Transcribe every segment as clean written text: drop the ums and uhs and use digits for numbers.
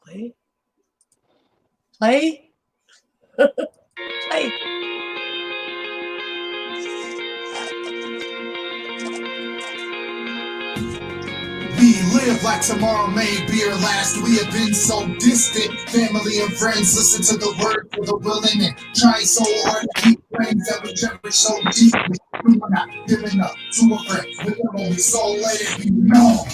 Play. Play. Play. We live like tomorrow may be our last. We have been so distant. Family and friends listen to the word for the willing and try so hard to keep friends that we cherish so deeply. We are not giving up to a friend with our only soul. Let it be known.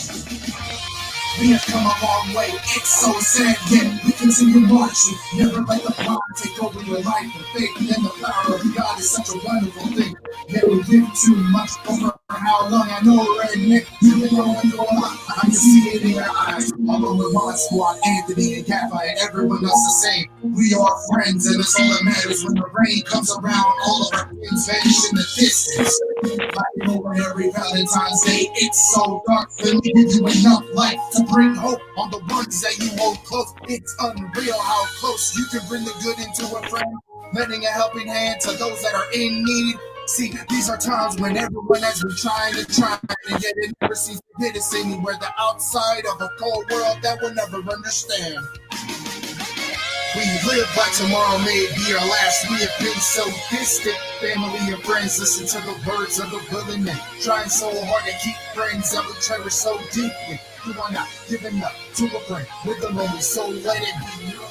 We have come a long way, it's so sad, yet we continue marching. Never let the pride take over your life. The faith and the power of God is such a wonderful thing. Yet we give too much over how long. I know, redneck, you've been going through a lot. I can see it in your eyes. All over my squad, Anthony and Kappa and everyone else the same. We are friends, and it's all that matters. When the rain comes around, all of our things vanish in the distance. Like over every Valentine's Day, it's so dark. Let me give you enough light to bring hope on the ones that you hold close. It's unreal how close you can bring the good into a friend, lending a helping hand to those that are in need. See, these are times when everyone has been trying, and yet it never seems to hit us anywhere. The outside of a cold world that we'll never understand. We live like tomorrow may be our last. We have been so distant. Family and friends listen to the words of the willing and trying so hard to keep friends that we cherish so deeply. You are not giving up to a friend with a lonely soul. Let it be known.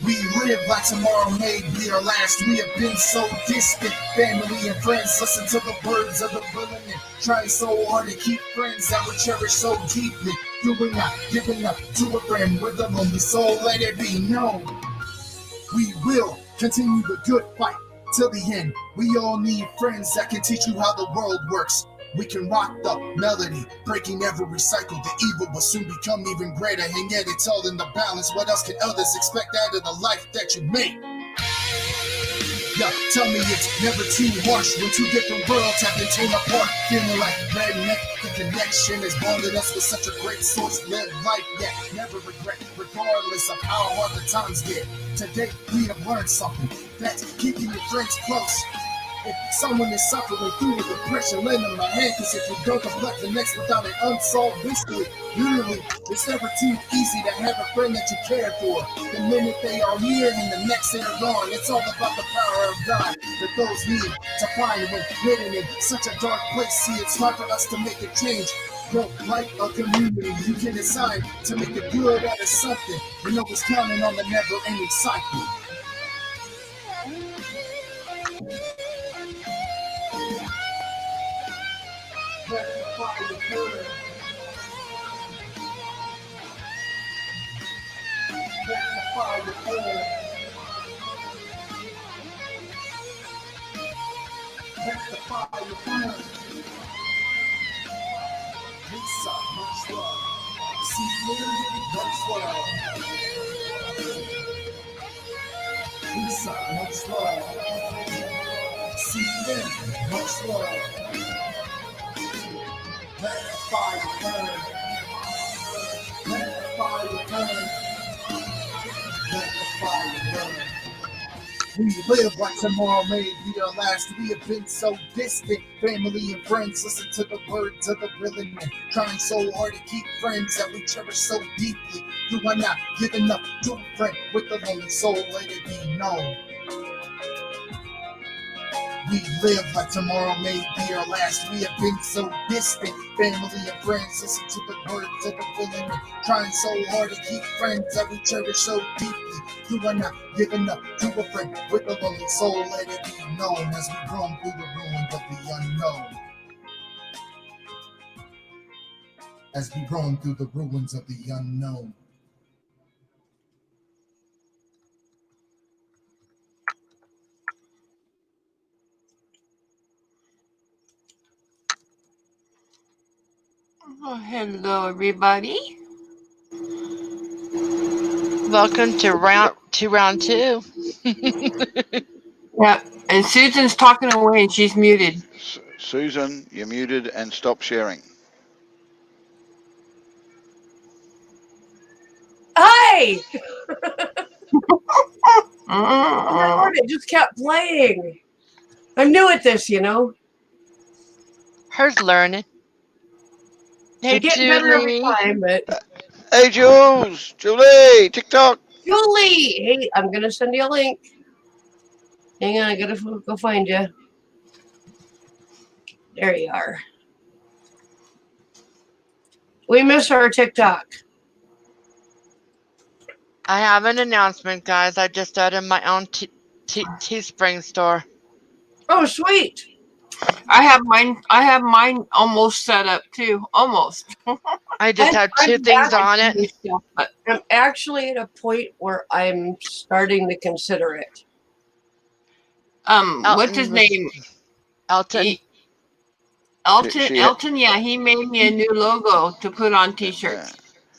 We live like tomorrow may be our last. We have been so distant. Family and friends listen to the words of the willing and trying so hard to keep friends that we cherish so deeply. You are not giving up to a friend with a lonely soul. Let it be known. We will continue the good fight till the end. We all need friends that can teach you how the world works. We can rock the melody, breaking every cycle. The evil will soon become even greater, and yet it's all in the balance. What else can others expect out of the life that you make? Yeah, tell me it's never too harsh when two different worlds have been torn apart. Feeling like redneck, the connection has bonded us with such a great source. Live life, yet never regret, regardless of how hard the times get. Today we have learned something, that's keeping your friends close. If someone is suffering through the depression, lend them a hand, cause if you don't neglect the next without an unsolved mystery, literally, it's never too easy to have a friend that you care for. The minute they are here and the next they are gone, it's all about the power of God that those need to find when living in such a dark place. See, it's hard for us to make a change. Don't like a community you can decide to make it good out of something. You know it's counting on the never-ending cycle. Let the fire burn. Let the fire burn. Let the fire burn. Lisa, much love. See you, much love. Lisa, much love. See you, much love. Let the fire burn. Let the fire burn. Let the fire burn. We live like tomorrow may be our last. We have been so distant. Family and friends listen to the words of the willing man, trying so hard to keep friends that we cherish so deeply. You are not giving up to a friend with a lonely soul. Let it be known. We live like tomorrow may be our last. We have been so distant. Family and friends listen to the words of the willing man, trying so hard to keep friends that we cherish so deeply. You are not giving up to a friend with a lonely soul. Let it be known as we roam through the ruins of the unknown. As we roam through the ruins of the unknown. Oh, hello, everybody. Welcome to round two. Yeah, and Susan's talking away and she's muted. Susan, you're muted and stop sharing. Hey! It just kept playing. I'm new at this, you know. Her's learning. Hey, I'm getting better every Julie. time, but Hey, Jules, Julie, TikTok. Julie! Hey, I'm gonna send you a link. Hang on, I gotta go find you. There you are. We miss our TikTok. I have an announcement, guys. I just started my own Teespring store. Oh, sweet. I have mine almost set up too. Almost. I just have two I'm things bad on at it. this stuff, but I'm actually at a point where I'm starting to consider it. What's his name? Elton. Elton, yeah, he made me a new logo to put on t-shirts.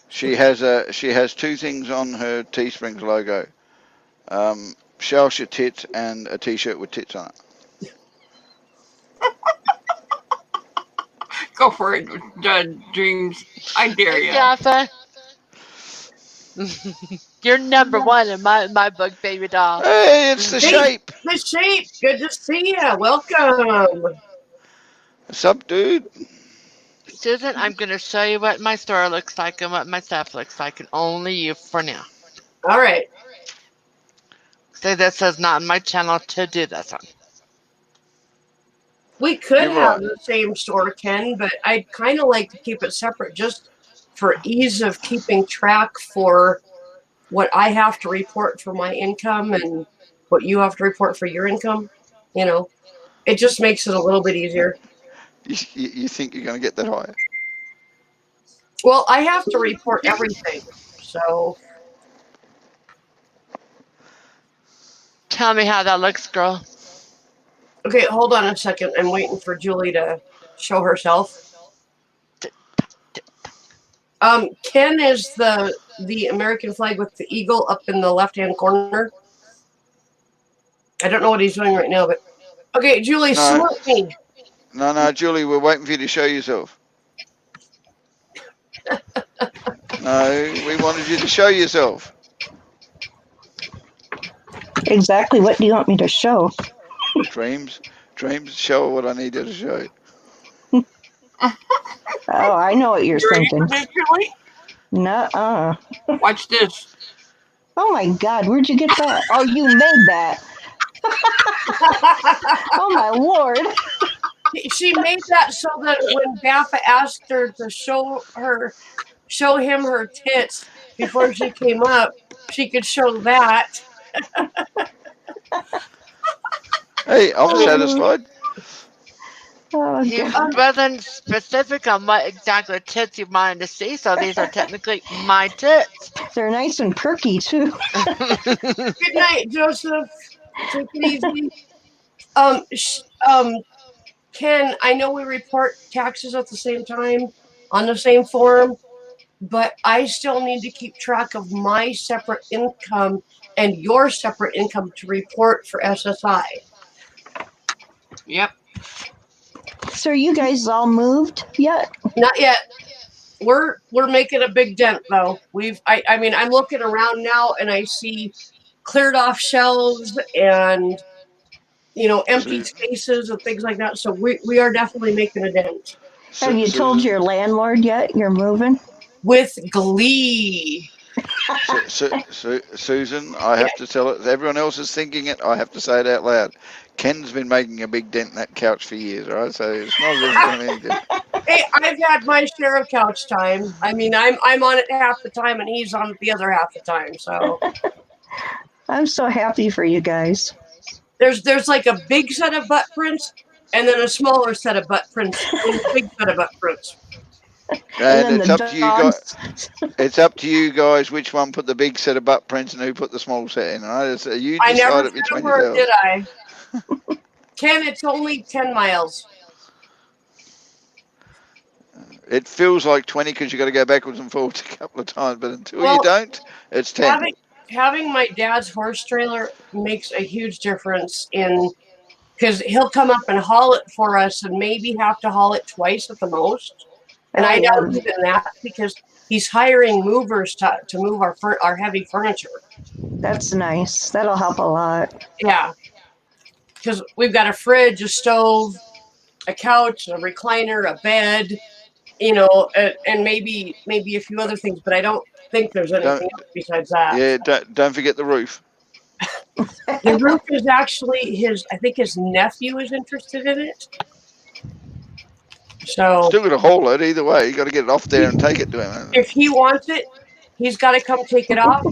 She has two things on her Teesprings logo. Show us your tits and a t-shirt with tits on it. Go for it, Dreams. I dare Hey, you. Jaffa. You're number one in my book, baby doll. Hey, it's the shape. The shape. Good to see you. Welcome. What's up, dude? Susan, I'm going to show you what my store looks like and what my stuff looks like, and only you for now. All right. So this is not my channel to do this on. We could You're have right. the same store, Ken, but I'd kind of like to keep it separate just for ease of keeping track for what I have to report for my income and what you have to report for your income. You know, it just makes it a little bit easier. You think you're going to get that higher? Well, I have to report everything. So, Tell me how that looks, girl. okay, hold on a second. I'm waiting for Julie to show herself. Ken is the American flag with the eagle up in the left-hand corner. I don't know what he's doing right now, but okay, Julie, No. salute me. No, Julie, we're waiting for you to show yourself. No, we wanted you to show yourself. Exactly. What do you want me to show? Dreams, show her what I need you to show. Oh, I know what you're You ready thinking. for this, Julie? Nuh-uh. Watch this. Oh my God, where'd you get that? Oh, you made that. Oh my Lord. She made that so that when Baffa asked her to show him her tits before she came up, she could show that. Hey, I'm satisfied. Oh, He God. wasn't specific on what exactly tits you wanted to see, so these are technically my tits. They're nice and perky too. Good night, Joseph. Take it easy. Ken, I know we report taxes at the same time on the same form, but I still need to keep track of my separate income and your separate income to report for SSI. Yep. So are you guys all moved yet? Not yet. We're making a big dent though. I mean I'm looking around now and I see cleared off shelves and empty spaces and things like that. So we are definitely making a dent. Have you told your landlord yet you're moving? With glee. Susan, I have to tell it. Everyone else is thinking it. I have to say it out loud. Ken's been making a big dent in that couch for years, right? So it's not as if it's doing any good. Hey, I've had my share of couch time. I mean, I'm on it half the time, and he's on it the other half the time. So I'm so happy for you guys. there's like a big set of butt prints, and then a smaller set of butt prints, and a big set of butt prints. And then it's the up to you guys. It's up to you guys which one put the big set of butt prints and who put the small set in. Right? It's, you I never decide it said a between word, yourselves. did I? Ken, it's only 10 miles. It feels like 20 because you got to go backwards and forwards a couple of times, but until Well, you don't, it's 10. Having my dad's horse trailer makes a huge difference because he'll come up and haul it for us and maybe have to haul it twice at the most. And I doubt even that because he's hiring movers to move our heavy furniture. That's nice. That'll help a lot. Yeah. Because we've got a fridge, a stove, a couch, a recliner, a bed. you know, and maybe a few other things, but I don't think there's anything Don't, else besides that. yeah, don't forget the roof. The roof is actually his. I think his nephew is interested in it. So Still got to haul it either way. You got to get it off there and take it to him. if he wants it, he's got to come take it off,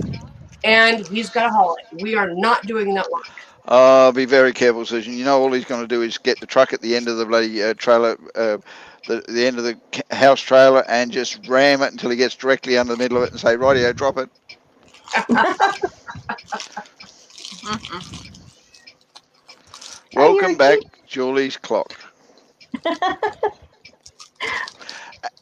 and he's got to haul it. We are not doing that work. Be very careful, Susan. You know all he's going to do is get the truck at the end of the bloody trailer, the end of the house trailer, and just ram it until he gets directly under the middle of it and say, "Rightio, drop it." Welcome back, Julie's clock.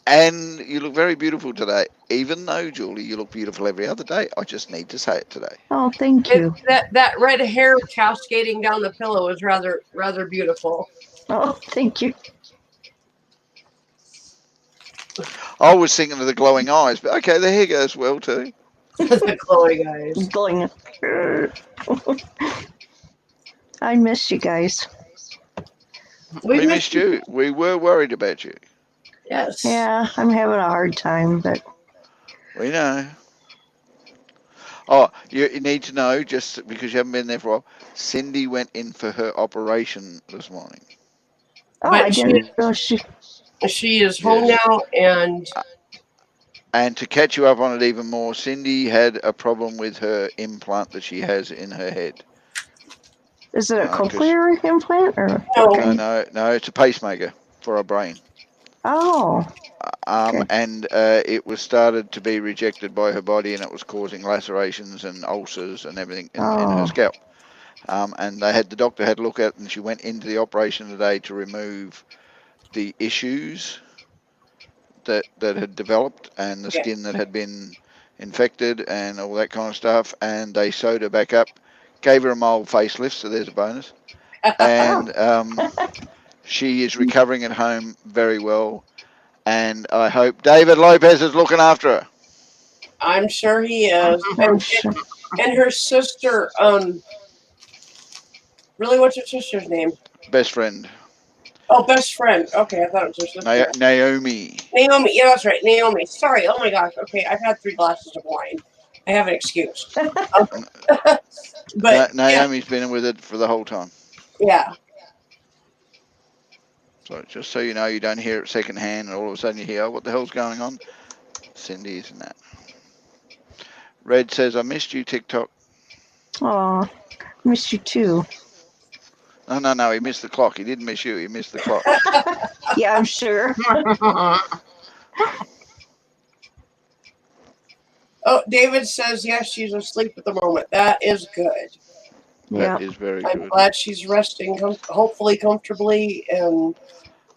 And you look very beautiful today. Even though, Julie, you look beautiful every other day, I just need to say it today. Oh, thank you. That red hair cascading down the pillow is rather beautiful. Oh, thank you. I was thinking of the glowing eyes, but okay, the hair goes well too. The glowing eyes. Glowing. I miss you guys. We missed you. We were worried about you. Yes. Yeah, I'm having a hard time, but We know. Oh, you need to know, just because you haven't been there for a while, Cindy went in for her operation this morning. oh, But I didn't know she. She is home Yes. now, and And to catch you up on it even more, Cindy had a problem with her implant that she has in her head. Is it a No, 'cause- cochlear implant or? no, No, it's a pacemaker for her brain. Oh, Okay. And it was started to be rejected by her body, and it was causing lacerations and ulcers and everything in her Oh. scalp. And the doctor had a look at it, and she went into the operation today to remove the issues that had developed and the Yeah. skin that had been infected and all that kind of stuff. And they sewed her back up, gave her a mild facelift, so there's a bonus. And she is recovering at home very well. And I hope David Lopez is looking after her. I'm sure he is. I'm sure. And her sister, really, what's her sister's name? Best friend, Oh, best friend. Okay, I thought it was her sister. Naomi. Naomi. Yeah, that's right. Naomi. Sorry. Oh my gosh. Okay, I've had 3 glasses of wine. I have an excuse. But Naomi's been with it for the whole time. yeah. So just so you know, you don't hear it secondhand, and all of a sudden you hear, "Oh, what the hell's going on?" Cindy's and that. Red says, "I missed you, TikTok." Oh, miss you too. No, he missed the clock. He didn't miss you. He missed the clock. Yeah, I'm sure. Oh, David says yes, she's asleep at the moment. That is good. Yeah. That is very I'm good. glad she's resting, hopefully comfortably, and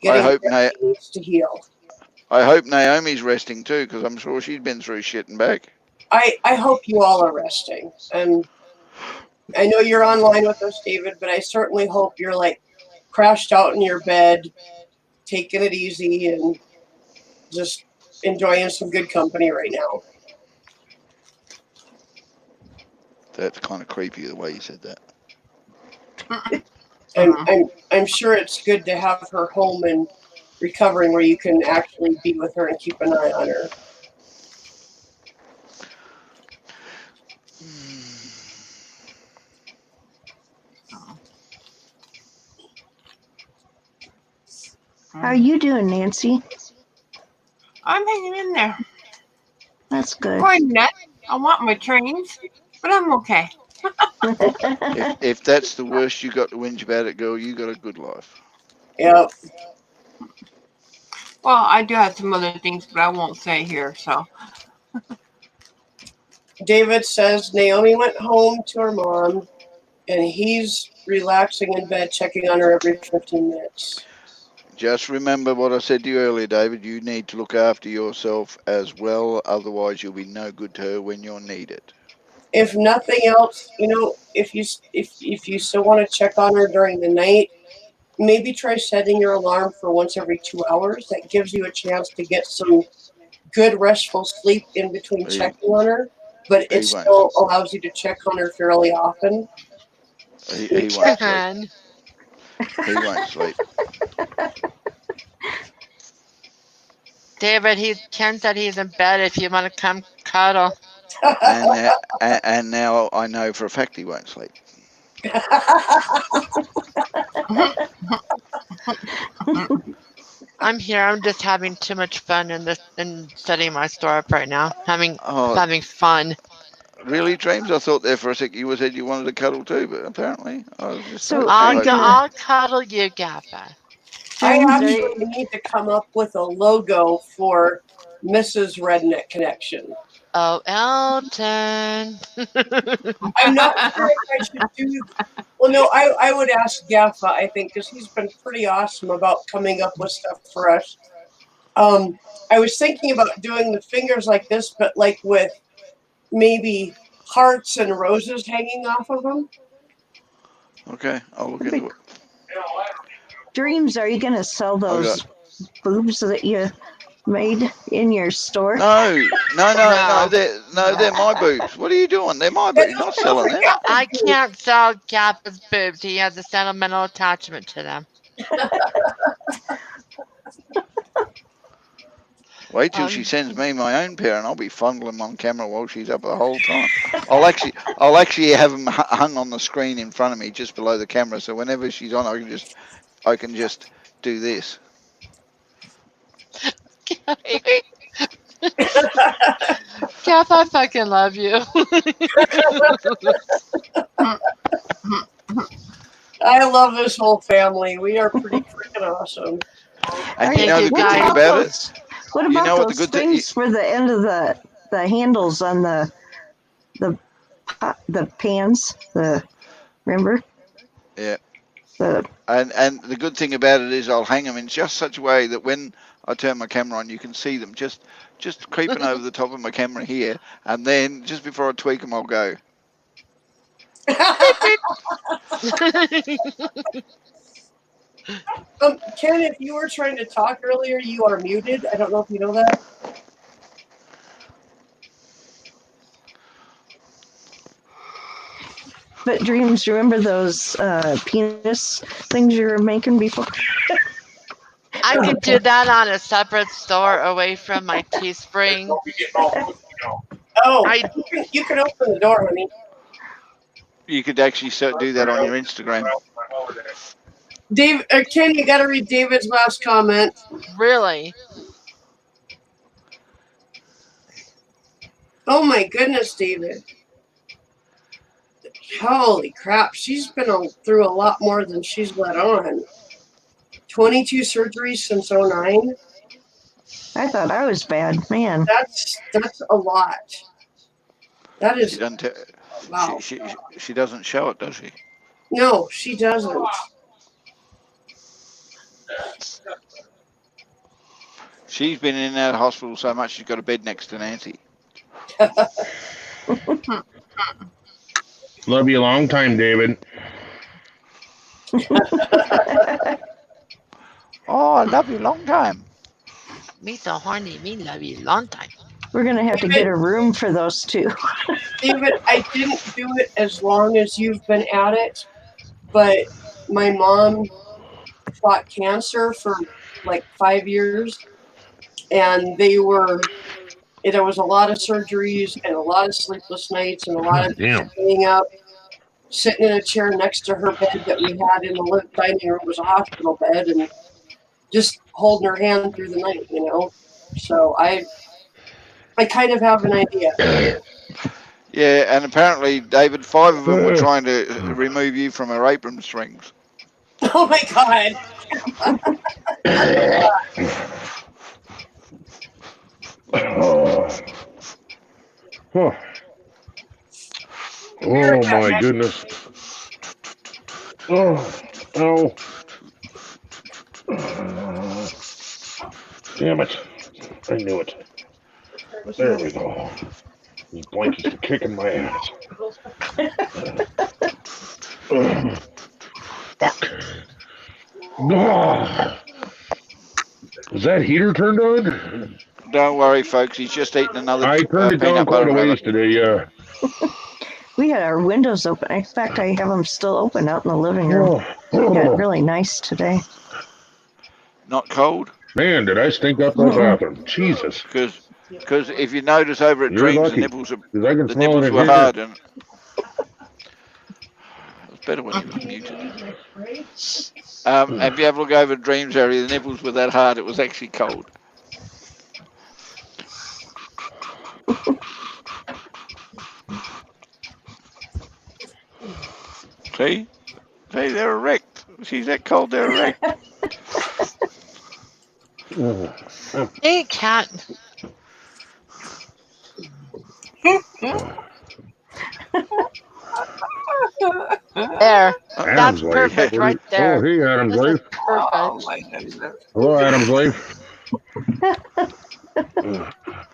getting hope where she needs to heal. I hope Naomi's resting too, because I'm sure she's been through shit and back. I hope you all are resting. And I know you're online with us, David, but I certainly hope you're like crashed out in your bed, taking it easy, and just enjoying some good company right now. That's kind of creepy the way you said that. I'm sure it's good to have her home and recovering where you can actually be with her and keep an eye on her. How are you doing, Nancy? I'm hanging in there. That's good. Quite nuts. I want my trains, but I'm okay. If that's the worst you got to whinge about it, girl, you got a good life. Yep. Well, I do have some other things, but I won't say here. So David says Naomi went home to her mom, and he's relaxing in bed, checking on her every 15 minutes. Just remember what I said to you earlier, David. You need to look after yourself as well. Otherwise, you'll be no good to her when you're needed. If nothing else, if you still want to check on her during the night, maybe try setting your alarm for once every 2 hours. That gives you a chance to get some good restful sleep in between checking on her, but it still allows you to check on her fairly often. He won't sleep. He won't sleep. David, Ken said he's in bed if you want to come cuddle. And now I know for a fact he won't sleep. I'm here. I'm just having too much fun in setting my store up right now. Having fun. Really, Dreams? I thought there for a sec you said you wanted to cuddle too, but apparently I was just. So I'll cuddle you, Gaffer. I actually need to come up with a logo for Mrs. Redneck Connection. Oh, Elton. I'm not sure if I should do. Well, no, I would ask Gaffa, I think, because he's been pretty awesome about coming up with stuff for us. I was thinking about doing the fingers like this, but like with maybe hearts and roses hanging off of them. Okay, I'll look into it. Dreams, are you going to sell those boobs that you made in your store? No, they're my boobs. What are you doing? They're my boobs. Not selling them. I can't sell Gaffer's boobs. He has a sentimental attachment to them. Wait till she sends me my own pair, and I'll be fondling them on camera while she's up the whole time. I'll actually have them hung on the screen in front of me, just below the camera, so whenever she's on, I can just do this. Gaff, I fucking love you. I love this whole family. We are pretty freaking awesome. And you know the good thing about it? What about those things for the end of the handles on the pans? Remember? Yeah. And the good thing about it is I'll hang them in just such a way that when I turn my camera on, you can see them just creeping over the top of my camera here, and then just before I tweak them, I'll go. Ken, if you were trying to talk earlier, you are muted. I don't know if you know that. But Dreams, remember those penis things you were making before? I could do that on a separate store away from my Teespring. You can open the door, honey. You could actually do that on your Instagram. Dave, Ken, you got to read David's last comment. Really? Oh my goodness, David. Holy crap. She's been through a lot more than she's let on. 22 surgeries since 2009. I thought I was bad, man. That's a lot. That is wow. She doesn't show it, does she? No, she doesn't. She's been in and out of hospital so much she's got a bed next to Nancy. Love you a long time, David. Oh, I love you a long time. Me so horny, me love you a long time. We're going to have to get a room for those two. David, I didn't do it as long as you've been at it, but my mom fought cancer for like 5 years, and there was a lot of surgeries and a lot of sleepless nights and a lot of cleaning up. Sitting in a chair next to her bed that we had in the dining room was a hospital bed, and just holding her hand through the night, you know. So I kind of have an idea. Yeah, and apparently, David, 5 of them were trying to remove you from her apron strings. Oh my God. Oh my goodness. Oh. Damn it. I knew it. There we go. These blankets are kicking my ass. Fuck. Is that heater turned on? Don't worry, folks. He's just eating another. I turned it down quite a ways today, yeah. We had our windows open. In fact, I have them still open out in the living room. It got really nice today. Not cold? Man, did I stink up that bathroom? Jesus. Because if you notice over at You're Dreams, lucky, the nipples are 'cause I can the smell nipples it were here. hard, and it's better when you mute it. If you have a look over at Dreams area, the nipples were that hard it was actually cold. See, they're erect. She's that cold, they're erect. Hey, cat. There. Adam's That's wife. perfect What are right you- there. Oh, hey, Adam's This is wife. Oh perfect. my goodness. Hello, Adam's wife.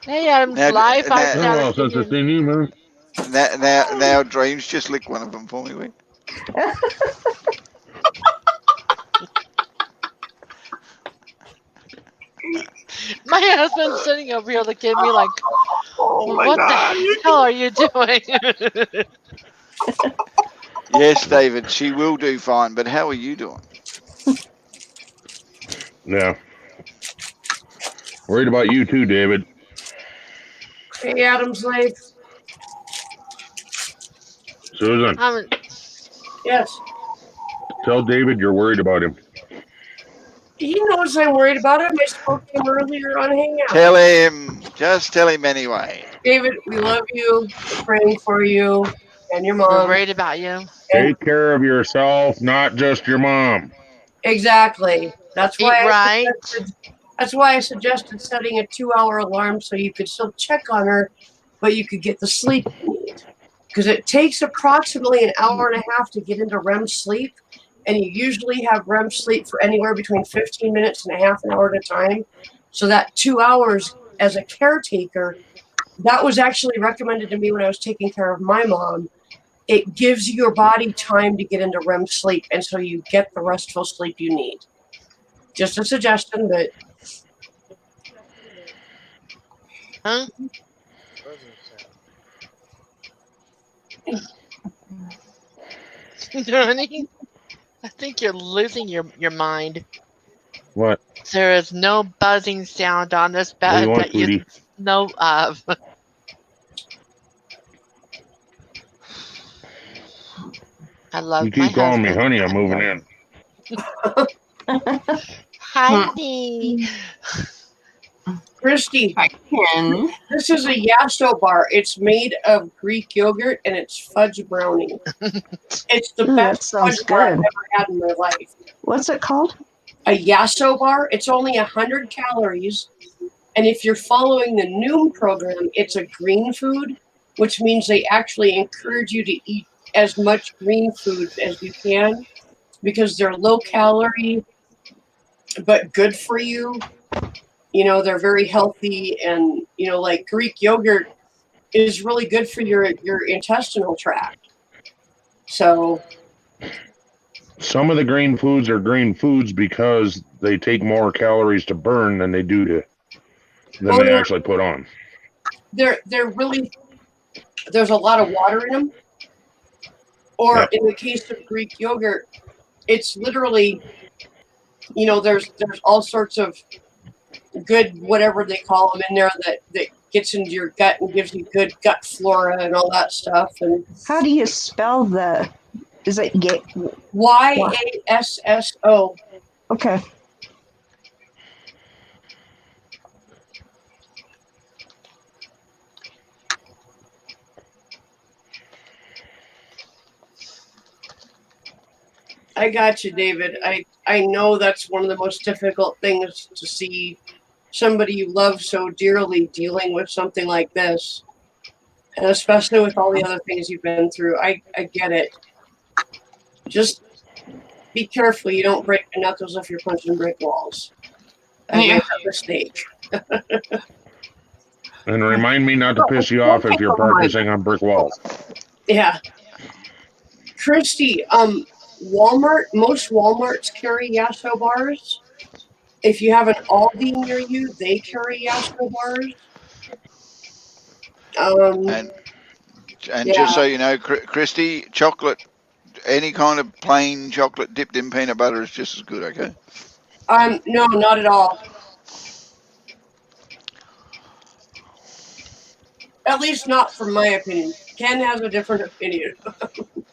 Hey, Adam's Now- life. now- I Oh, sound well, since it's in you, man. Now, Dreams, just lick one of them for me, will you? My husband's sitting over here looking at me like, Oh my what God. the hell are you doing? Yes, David, she will do fine, but how are you doing? Yeah. Worried about you too, David. Hey, Adam's life. Susan, Yes. tell David you're worried about him. He knows I'm worried about him. I spoke to him earlier on Hangout. Tell him. Just tell him anyway. David, we love you. We're praying for you and your We're mom. worried about you. And Take care of yourself, not just your mom. exactly. That's Eat why right. that's why I suggested setting a 2-hour alarm so you could still check on her, but you could get the sleep you need. Because it takes approximately an hour and a half to get into REM sleep, and you usually have REM sleep for anywhere between 15 minutes and a half an hour at a time. So that 2 hours as a caretaker, that was actually recommended to me when I was taking care of my mom. It gives your body time to get into REM sleep, and so you get the restful sleep you need. Just a suggestion, but Huh? Honey, I think you're losing your mind. What? There is no buzzing sound on this What do bed you want, that you sweetie? know of. I love You my keep calling me husband. honey, I'm moving in. Honey. Christy, I can. this is a Yasso bar. It's made of Greek yogurt and it's fudge brownie. It's the Ooh, that best sounds fudge bar I've good. ever had in my life. What's it called? A Yasso bar, it's only 100 calories. And if you're following the Noom program, it's a green food, which means they actually encourage you to eat as much green foods as you can because they're low calorie but good for you. You know, they're very healthy, and you know, like Greek yogurt is really good for your intestinal tract. So Some of the green foods are green foods because they take more calories to burn than they do to than they actually put on. they're really, there's a lot of water in them. Or Yeah. in the case of Greek yogurt, it's literally, you know, there's all sorts of good whatever they call them in there that gets into your gut and gives you good gut flora and all that stuff. And How do you spell the? Is it get? YASSO. Okay. I got you, David. I know that's one of the most difficult things to see somebody you love so dearly dealing with something like this. And especially with all the other things you've been through. I get it. Just be careful you don't break your knuckles if you're punching brick walls. I made that mistake. And remind me not to piss you off if you're practicing on brick walls. Yeah. Christy, Walmart, most Walmarts carry Yasso bars. If you have an Aldi near you, they carry Yasso bars. And just so you know, Christy, chocolate, any kind of plain chocolate dipped in peanut butter is just as good, okay? No, not at all. At least not from my opinion. Ken has a different opinion.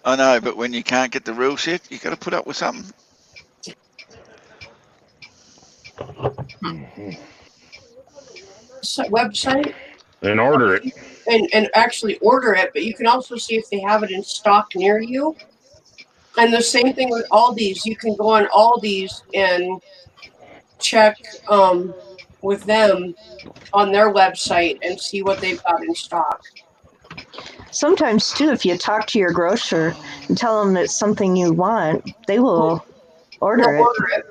I know, but when you can't get the real shit, you got to put up with something. Website And order it. and actually order it, but you can also see if they have it in stock near you. And the same thing with Aldi's. You can go on Aldi's and check with them on their website and see what they've got in stock. Sometimes too, if you talk to your grocer and tell them it's something you want, they will order They'll it. order it.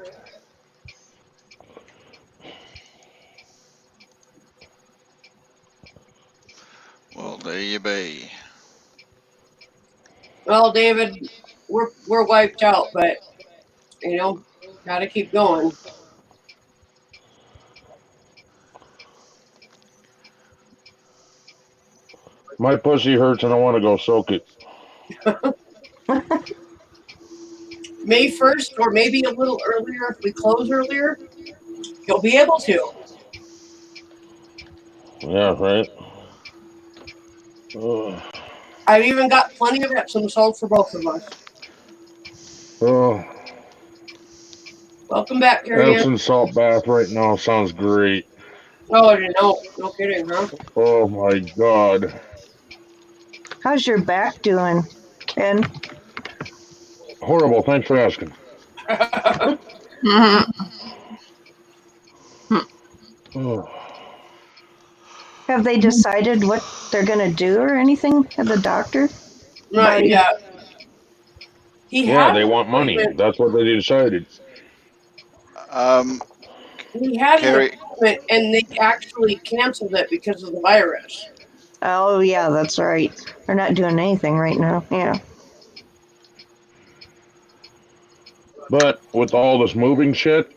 Well, there you be. Well, David, we're wiped out, but you know, gotta keep going. My pussy hurts and I want to go soak it. May 1st, or maybe a little earlier if we close earlier, you'll be able to. Yeah, right. Oh, I've even got plenty of Epsom salt for both of us. oh, Welcome back, Carrie Ann. Epsom salt bath right now sounds great. Oh, no kidding, huh? Oh my God. How's your back doing, Ken? Horrible. Thanks for asking. Oh. Have they decided what they're going to do or anything at the doctor? Not yet. He Yeah, had they want money. That's what they decided. He had Carrie- an appointment, and they actually canceled it because of the virus. Oh, yeah, that's right. They're not doing anything right now. Yeah. But with all this moving shit,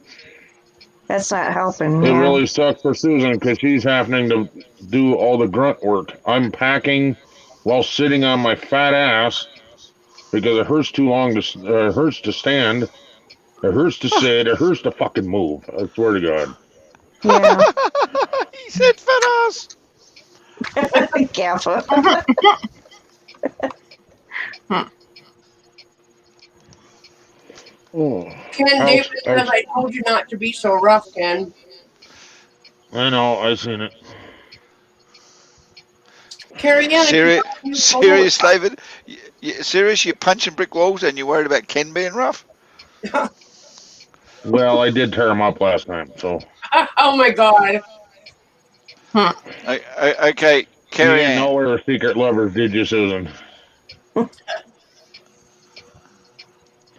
That's not helping. it Yeah. really sucks for Susan because she's having to do all the grunt work. I'm packing while sitting on my fat ass because it hurts too long to it hurts to stand, it hurts to sit, it hurts to fucking move. I swear to God. Yeah. He said fat ass. Gaffa. Oh, Ken, Ouch, David says ouch. I told you not to be so rough, Ken. I know, I seen it. Carrie Ann, Serious, David? Serious? You're punching brick walls and you're worried about Ken being rough? Well, I did tear him up last time, so. Oh my God. Okay, You Carrie didn't Ann. know we were secret lovers, did you, Susan?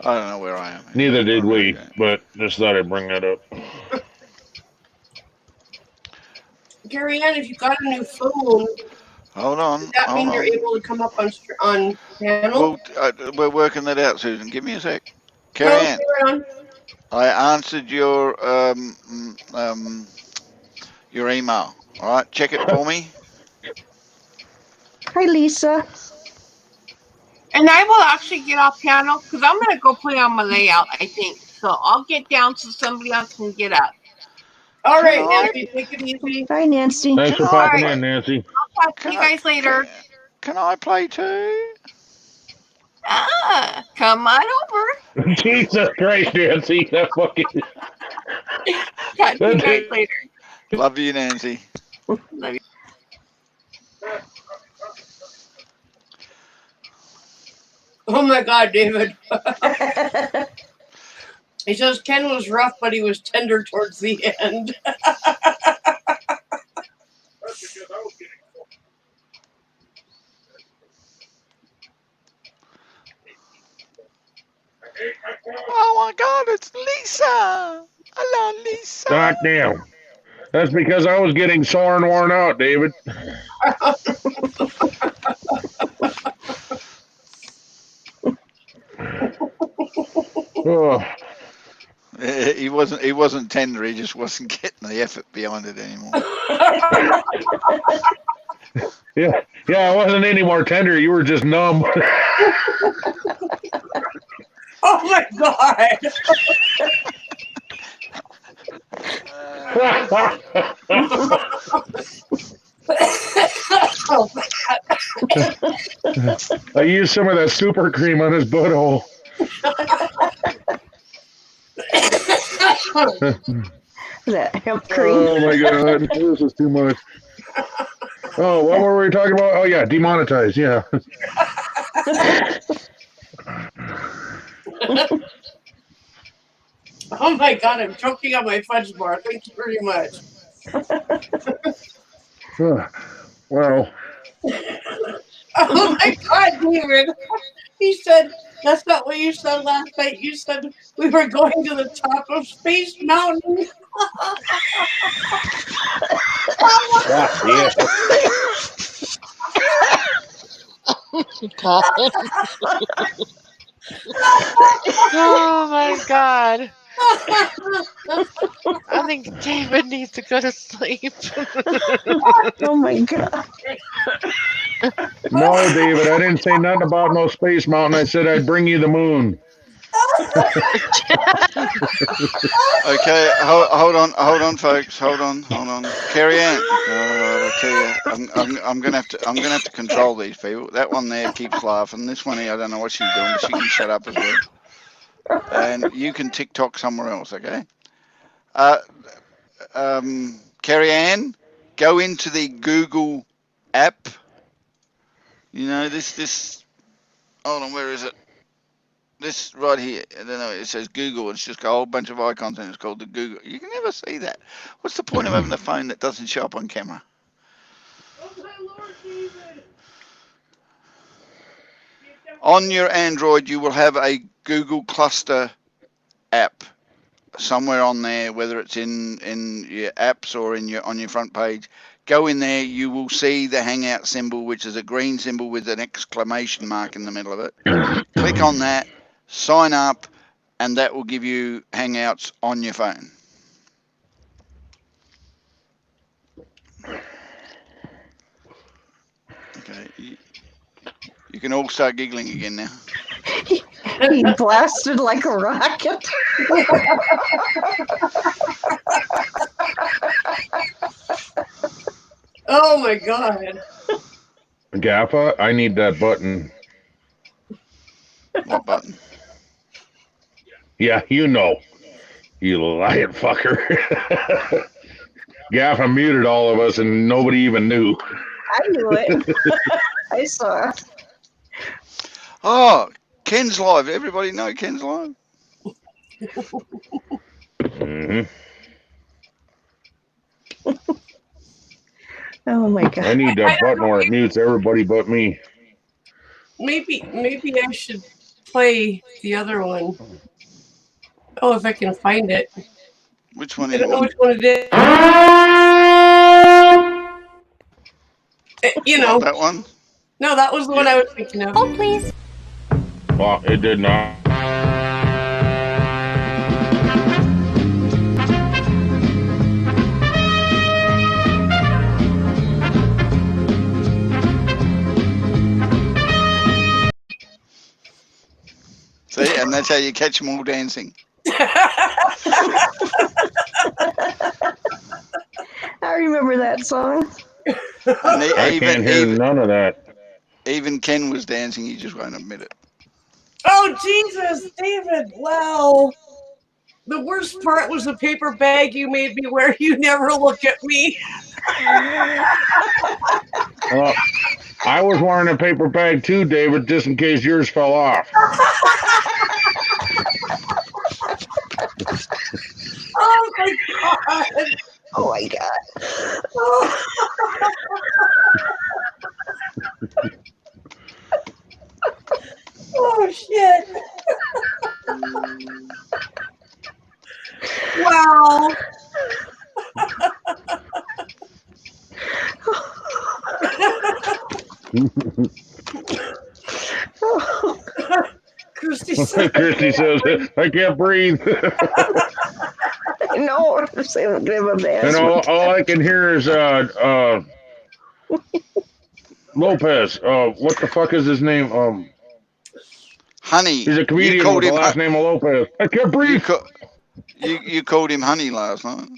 I don't know where I am. Neither did we, but just thought I'd bring that up. Carrie Ann, if you got a new phone, Hold on. does that mean hold you're on. able to come up on panel? Well, we're working that out, Susan. Give me a sec. Carrie Ann, I answered your email. All right, check it for me. Hi, Lisa. And I will actually get off piano because I'm going to go play on my layout, I think. So I'll get down so somebody else can get up. All right, Can I- Nancy, take it easy. Hi, Nancy. Thanks for All popping right. in, Nancy. I'll talk to you guys later. Can I play too? Come on over. Jesus Christ, Nancy. That fucking. Talk to you guys later. Love you, Nancy. Love you. Oh my God, David. He says Ken was rough, but he was tender towards the end. Oh my God, it's Lisa. Hello, Lisa. God damn. That's because I was getting sore and worn out, David. Oh, He wasn't tender. He just wasn't getting the effort behind it anymore. yeah, I wasn't any more tender. You were just numb. Oh my God. Oh, I used some of that super cream on his butthole. That hemp cream. Oh my god, this is too much. Oh, what were we talking about? Oh yeah, demonetized. Yeah. oh my god, I'm choking on my fudge bar. Thank you very much. Well, Oh my god, David. He said, that's not what you said last night. You said we were going to the top of Space Mountain. yeah. God. Oh my god. I think David needs to go to sleep. Oh my god. No, David, I didn't say nothing about no Space Mountain. I said I'd bring you the moon. Okay, hold on, folks. Hold on. Carrie Ann, I tell you, I'm gonna have to control these people. That one there keeps laughing. This one here, I don't know what she's doing, but she can shut up as well. And you can TikTok somewhere else, okay? Carrie Ann, go into the Google app. You know this. Hold on, where is it? This right here, I don't know, it says Google, it's just got a whole bunch of icons and it's called the Google. You can never see that. What's the point of having a phone that doesn't show up on camera? Oh my Lord, David. On your Android, you will have a Google Cluster app somewhere on there, whether it's in your apps or on your front page. Go in there, you will see the Hangout symbol, which is a green symbol with an exclamation mark in the middle of it. Click on that. Sign up, and that will give you Hangouts on your phone. Okay, you can all start giggling again now. He blasted like a rocket. Oh my god. Gaffa, I need that button. What button? Yeah, you know. You lying fucker. Gaffa muted all of us and nobody even knew. I knew it. I saw it. Oh, Ken's live. Everybody know Ken's live? Mm-hmm. Oh my god. I need that button where it mutes everybody but me. Maybe I should play the other one. Oh, if I can find it. Which one I is don't know it? which one it is. You know. That one? No, that was the one I was thinking of. Oh, please. Well, it did not. See, and that's how you catch them all dancing. I remember that song. And I can't hear none of that. Even Ken was dancing, he just won't admit it. Oh, Jesus, David. Wow. The worst part was the paper bag you made me wear. You never look at me. Well, I was wearing a paper bag too, David, just in case yours fell off. Oh, my God. Oh my god. Oh, shit. Wow. Christy says, Christy says, I can't breathe. No, I'm saying give him the And asthma. all I can hear is Lopez. What the fuck is his name? Honey. He's a comedian You called with the him last name of Lopez. I can't breathe. You called him Honey last night.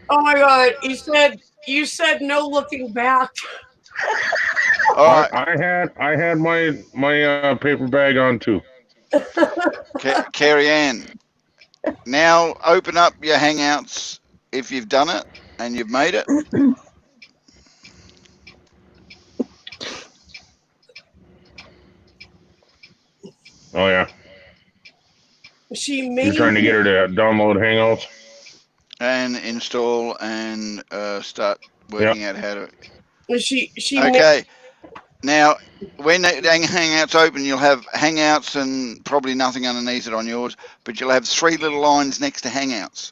oh my God. He said you said no looking back. All right, I had my paper bag on too. Carrie Ann. Now open up your Hangouts if you've done it and you've made it. Oh yeah, She may you're trying to get her to download Hangouts. And install and start working out how to. she may, Okay. Now, when the Hangouts open, you'll have Hangouts and probably nothing underneath it on yours, but you'll have 3 little lines next to Hangouts.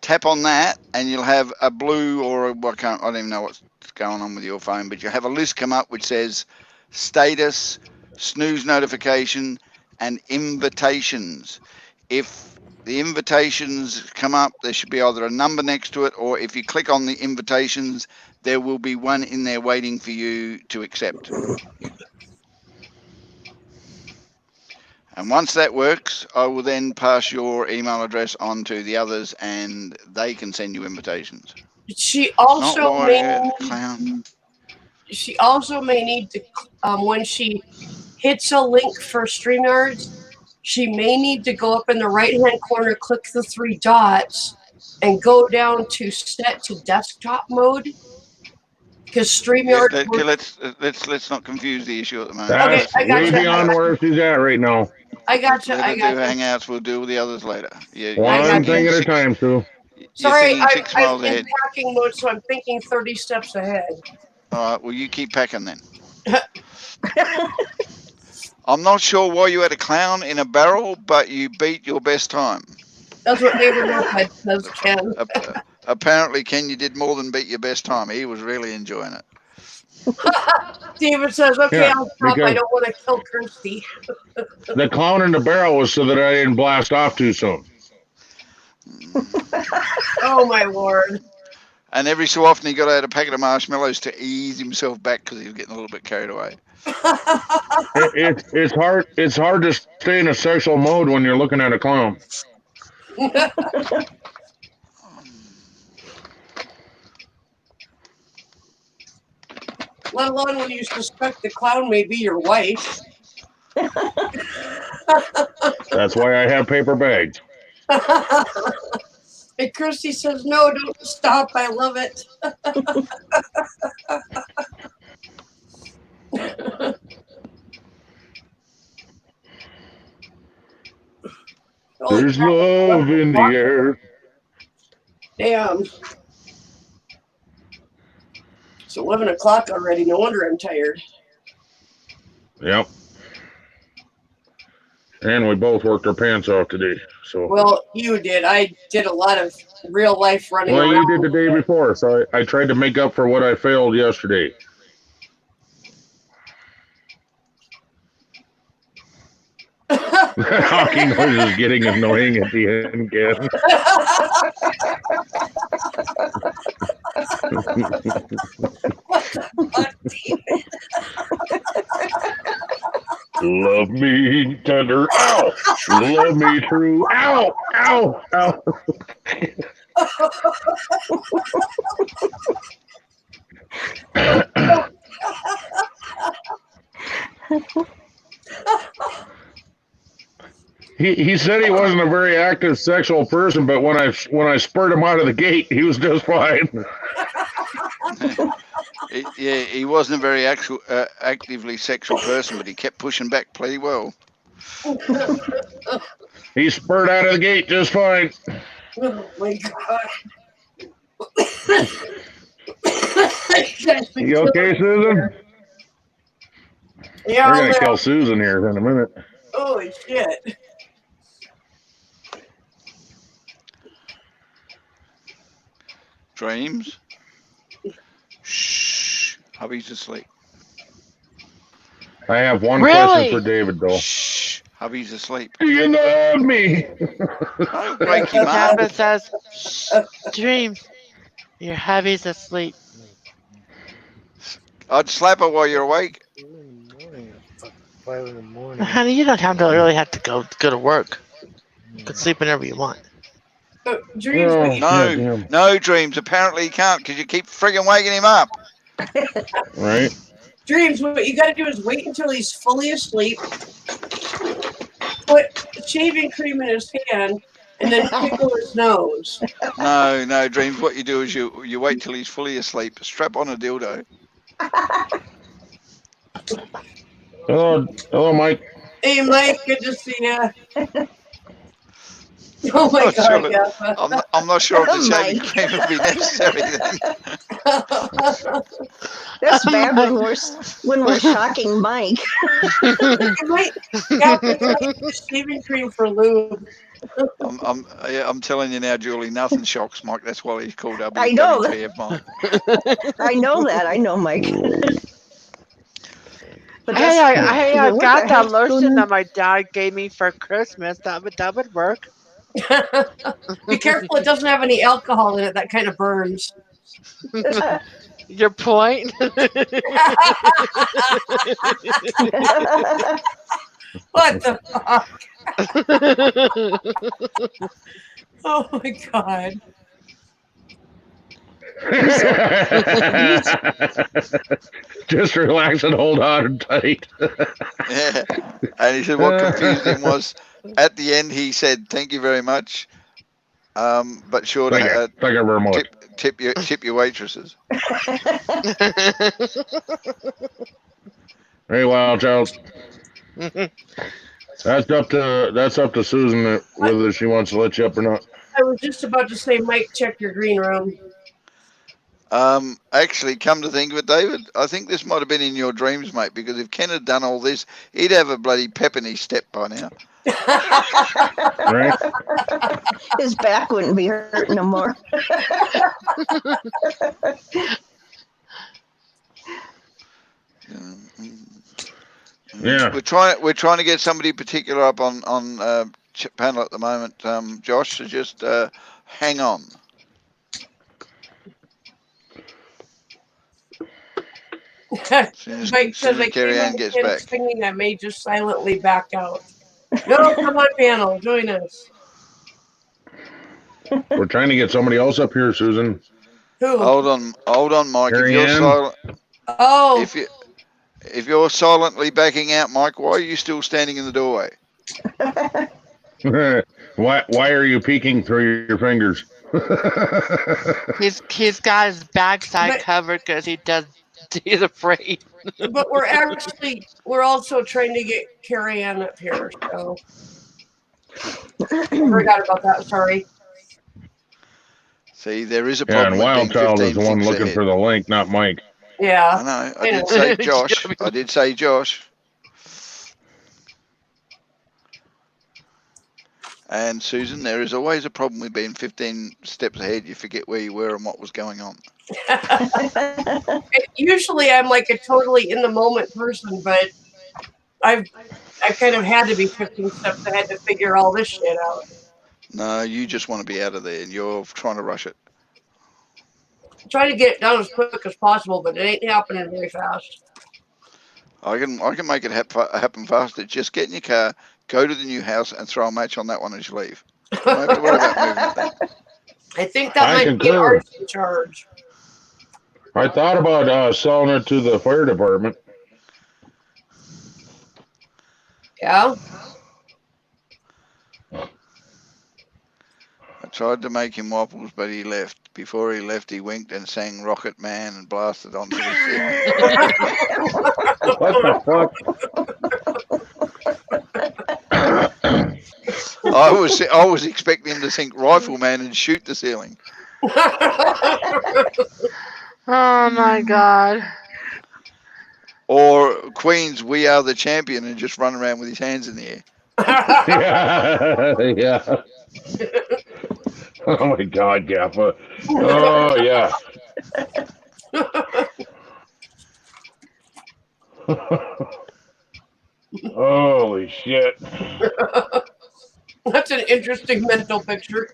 Tap on that, and you'll have a blue or I don't even know what's going on with your phone, but you'll have a list come up which says status, snooze notification, and invitations. If the invitations come up, there should be either a number next to it, or if you click on the invitations, there will be one in there waiting for you to accept. And once that works, I will then pass your email address on to the others and they can send you invitations. she Not also Warrior may Clown. she also may need to when she hits a link for StreamYard, she may need to go up in the right hand corner, click the 3 dots, and go down to set to desktop mode. Because StreamYard. Let's not confuse the issue at the moment. That's I got way you. beyond where she's at right now. I got you. Let I her do got you. Hangouts. We'll do the others later. One thing at a time, Sue. Sorry, You're thinking 6 I'm miles in ahead. packing mode, so I'm thinking 30 steps ahead. All right, well, you keep packing then. I'm not sure why you had a clown in a barrel, but you beat your best time. That's what David Moorhead says, Ken. Apparently, Ken, you did more than beat your best time. He was really enjoying it. David says, okay, Yeah, I'll stop. I because- don't want to kill Kirsty. The clown in the barrel was so that I didn't blast off too soon. Oh, my Lord. And every so often, he got out a packet of marshmallows to ease himself back because he was getting a little bit carried away. It's hard. It's hard to stay in a sexual mode when you're looking at a clown. Let alone when you suspect the clown may be your wife. That's why I have paper bags. And Kirsty says, no, don't stop. I love it. There's love in the air. Damn. It's 11 o'clock already. No wonder I'm tired. Yep. And we both worked our pants off today. So. Well, you did. I did a lot of real life running Well, around. you did the day before, so I tried to make up for what I failed yesterday. Hawking noise is getting annoying at the end, Ken. Love me tender, ow! Love me true, ow! Ow! Ow! He said he wasn't a very active sexual person, but when I spurred him out of the gate, he was just fine. He wasn't a very actively sexual person, but he kept pushing back pretty well. He spurred out of the gate just fine. Oh my God. You okay, Susan? Yeah, We're gonna kill Susan here in a minute. holy shit. Dreams. Shh. Hubby's asleep. I have one Really? question for David, though. Shh. Hubby's asleep. Do you love me? Don't wake him up. Tabitha says, "Shh, Dream, your hubby's asleep." I'd slap her while you're awake. Honey, you don't have to really have to go to work. You can sleep whenever you want. Dreams, Oh, what you, No, damn. no, Dreams. Apparently he can't because you keep friggin' waking him up. Right? Dreams, what you got to do is wait until he's fully asleep, put shaving cream in his hand, and then tickle his nose. No, Dreams. What you do is you wait till he's fully asleep, strap on a dildo. Hello, Mike. Hey, Mike, good to see you. Oh my Not God, sure Gaffa. I'm not sure if the shaving Mike. cream would be necessary then. That's bad when we're shocking Mike. You might, Gaffa, you might use shaving cream for lube. I'm telling you now, Julie, nothing shocks Mike. That's why he's called I know that. WWTF Mike. I know that. I know, Mike. But Hey, I what got the that heck's going lotion on? that my dad gave me for Christmas. That would work. Be careful, it doesn't have any alcohol in it. That kind of burns. Your point? What the fuck? Oh my God. Just relax and hold on tight. Yeah. And he said what confused him was at the end he said, "Thank you very much. But sure Thank to you very much. tip your waitresses." Hey, Wild Child. That's up to Susan whether she wants to let you up or not. I was just about to say, Mike, check your green room. Actually, come to think of it, David, I think this might have been in your dreams, mate, because if Ken had done all this, he'd have a bloody pep in his step by now. Right? His back wouldn't be hurt no more. Yeah. We're trying to get somebody particular up on panel at the moment, Josh. So just hang on. Soon as Mike says I Carrie Ann came gets in back. singing, I may just silently back out. No, come on, panel, join us. We're trying to get somebody else up here, Susan. Who? Hold on, Mike. Carrie If you're Ann? silent, Oh, if you're silently backing out, Mike, why are you still standing in the doorway? Why are you peeking through your fingers? He's got his backside But- covered because he's afraid. but we're also trying to get Carrie Ann up here, so I forgot about that. Sorry. See, there is a Yeah, problem. and with Wild being Child is 15 the one things looking ahead. for the link, not Mike. I Yeah. know. I did say Josh. I did say Josh. And Susan, there is always a problem with being 15 steps ahead. You forget where you were and what was going on. Usually I'm like a totally in the moment person, but I kind of had to be 15 steps ahead to figure all this shit out. No, you just want to be out of there and you're trying to rush it. Trying to get it done as quick as possible, but it ain't happening very fast. I can make it happen faster. Just get in your car, go to the new house, and throw a match on that one as you leave. You don't have to worry about moving it then. I think that I might be an concur. arson charge. I thought about selling it to the fire department. Yeah. I tried to make him waffles, but he left. Before he left, he winked and sang Rocket Man and blasted onto the ceiling. What the fuck? I was expecting him to sing Rifleman and shoot the ceiling. Oh my God. Or Queen's We Are the Champion and just run around with his hands in the air. Yeah. Oh my God, Gaffa. Oh yeah. Holy shit. That's an interesting mental picture.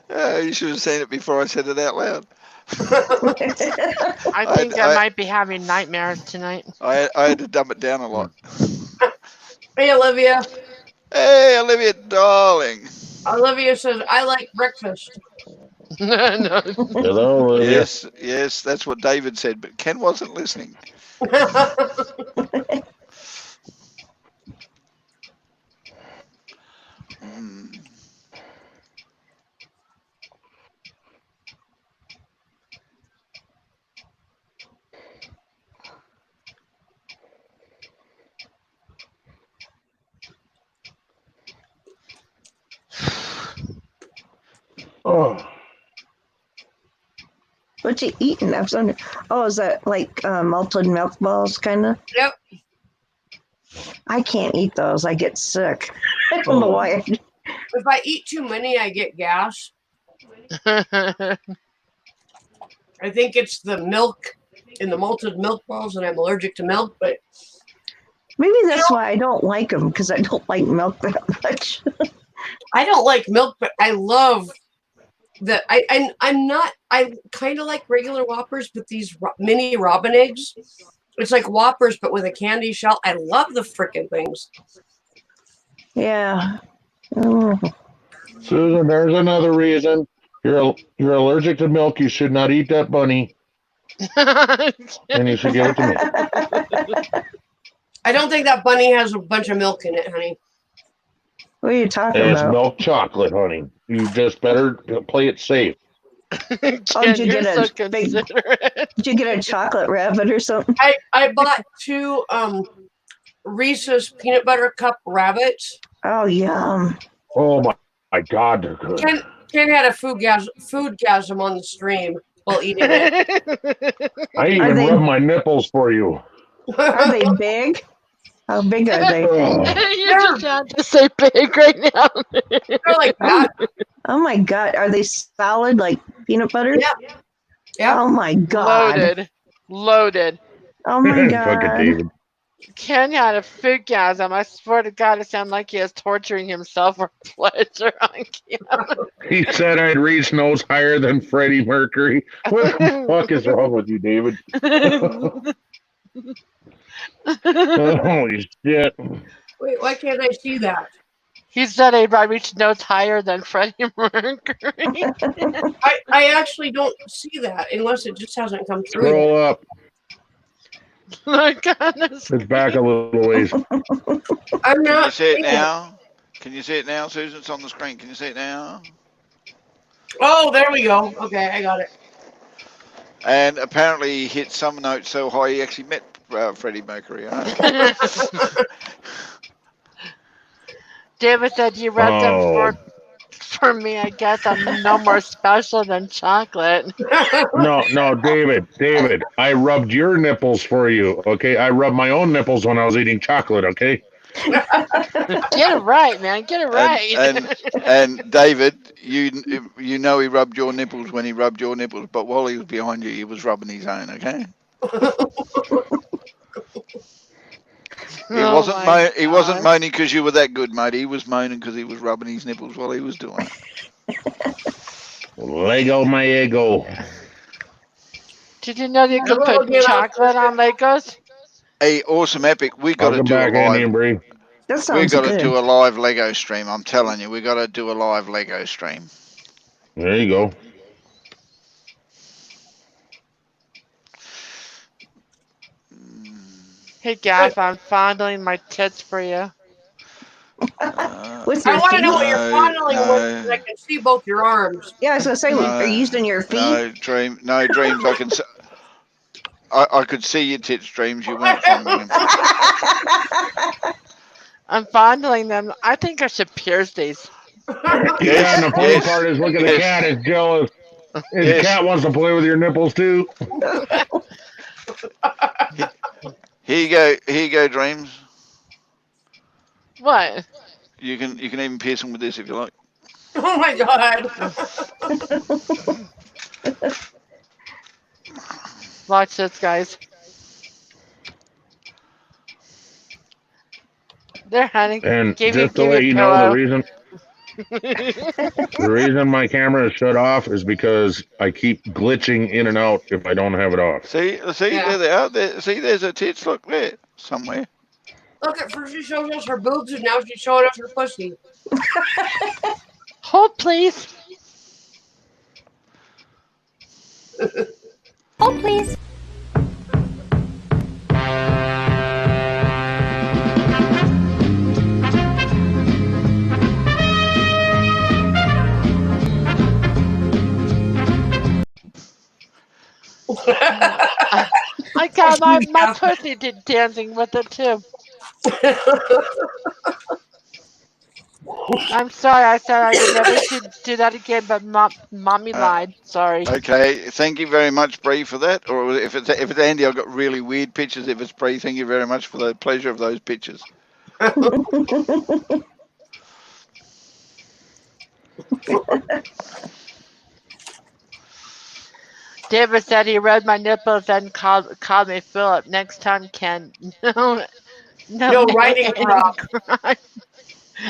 You should have seen it before I said it out loud. I think I might be having nightmares tonight. I had to dumb it down a lot. Hey, Olivia. Hey, Olivia, darling. Olivia says, I like breakfast. No. Hello, Olivia. Yes, that's what David said, but Ken wasn't listening. Mm. Oh, What you eating? I was wondering. Oh, is that like malted milk balls, kind of? Yep. I can't eat those. I get sick. I don't know why. If I eat too many, I get gas. I think it's the milk in the malted milk balls, and I'm allergic to milk. But Maybe that's why I don't like them, because I don't like milk that much. I don't like milk, but I love that. I'm not. I kind of like regular Whoppers, but these mini Robin eggs. It's like Whoppers, but with a candy shell. I love the frickin' things. Yeah. Mm. Susan, there's another reason. You're allergic to milk. You should not eat that bunny, and you should give it to me. I don't think that bunny has a bunch of milk in it, honey. What are you talking And it's about? milk chocolate, honey. You just better play it safe. Ken, did you you're get so a big- considerate. Did you get a chocolate rabbit or something? I bought 2 Reese's peanut butter cup rabbits. Oh, yum. Oh my God, they're good. Ken had a foodgasm on the stream while eating it. I even Are they- rub my nipples for you. Are they big? How big are they? You just had to say big right now. They're like that. Oh my God. Are they solid like peanut butter? Yeah. Yeah. Oh my God. Loaded. Oh my Fucking God. David. Ken had a foodgasm. I swear to God, it sounded like he was torturing himself for pleasure on camera. He said I'd reach notes higher than Freddie Mercury. What the fuck is wrong with you, David? Holy shit. Wait, why can't I see that? He said he'd reach notes higher than Freddie Mercury. I actually don't see that unless it just hasn't come through. Scroll up. Look on this. It's back a little ways. I'm Can you not see it seeing now? Can you see it now, Susan? It's on the screen. Can you see it now? Oh, there we go. Okay, I got it. And apparently he hit some note so high he actually met Freddie Mercury. Huh? David said you read them for me. I guess I'm no more special than chocolate. No, David. I rubbed your nipples for you, okay? I rubbed my own nipples when I was eating chocolate, okay? Get it right, man. Get it right. And David, you know he rubbed your nipples when he rubbed your nipples, but while he was behind you, he was rubbing his own, okay? He wasn't moaning because you were that good, mate. He was moaning because he was rubbing his nipples while he was doing it. Lego my ego. Did you know you could put chocolate on Legos? Hey, awesome epic. We got to Welcome do a back, Andy and live. Bree. That We sounds got to good. do a live Lego stream. I'm telling you, we got to do a live Lego stream. There you go. Hey, Gaff, I'm fondling my tits for you. With I your want to feet? know what you're No, fondling no. with. So I can see both your arms. Yeah, I was gonna say, are you using your feet? No dreams. I can. I could see your tits, dreams. You weren't fondling them. I'm fondling them. I think I should pierce these. Yeah, and the funny Yes, part is, look at the yes. cat is jealous. His Yes. cat wants to play with your nipples too. Here you go, dreams. What? You can even pierce them with this if you like. Oh my god. Watch this, guys. They're honey. And Give just me to let you know, pillow. the reason my camera is shut off is because I keep glitching in and out if I don't have it off. See, Yeah. there they are. There, see, there's her tits. Look there, somewhere. Look at first she shows us her boobs and now she's showing us her pussy. Hold, please. Hold, please. I got my pussy dancing with it too. I'm sorry, I said I would never do that again, but mommy lied. Sorry. Okay, thank you very much, Bree, for that. Or if it's Andy, I've got really weird pictures. If it's Bree, thank you very much for the pleasure of those pictures. David said he read my nipples and called me Philip. Next time, Ken. No writing crop.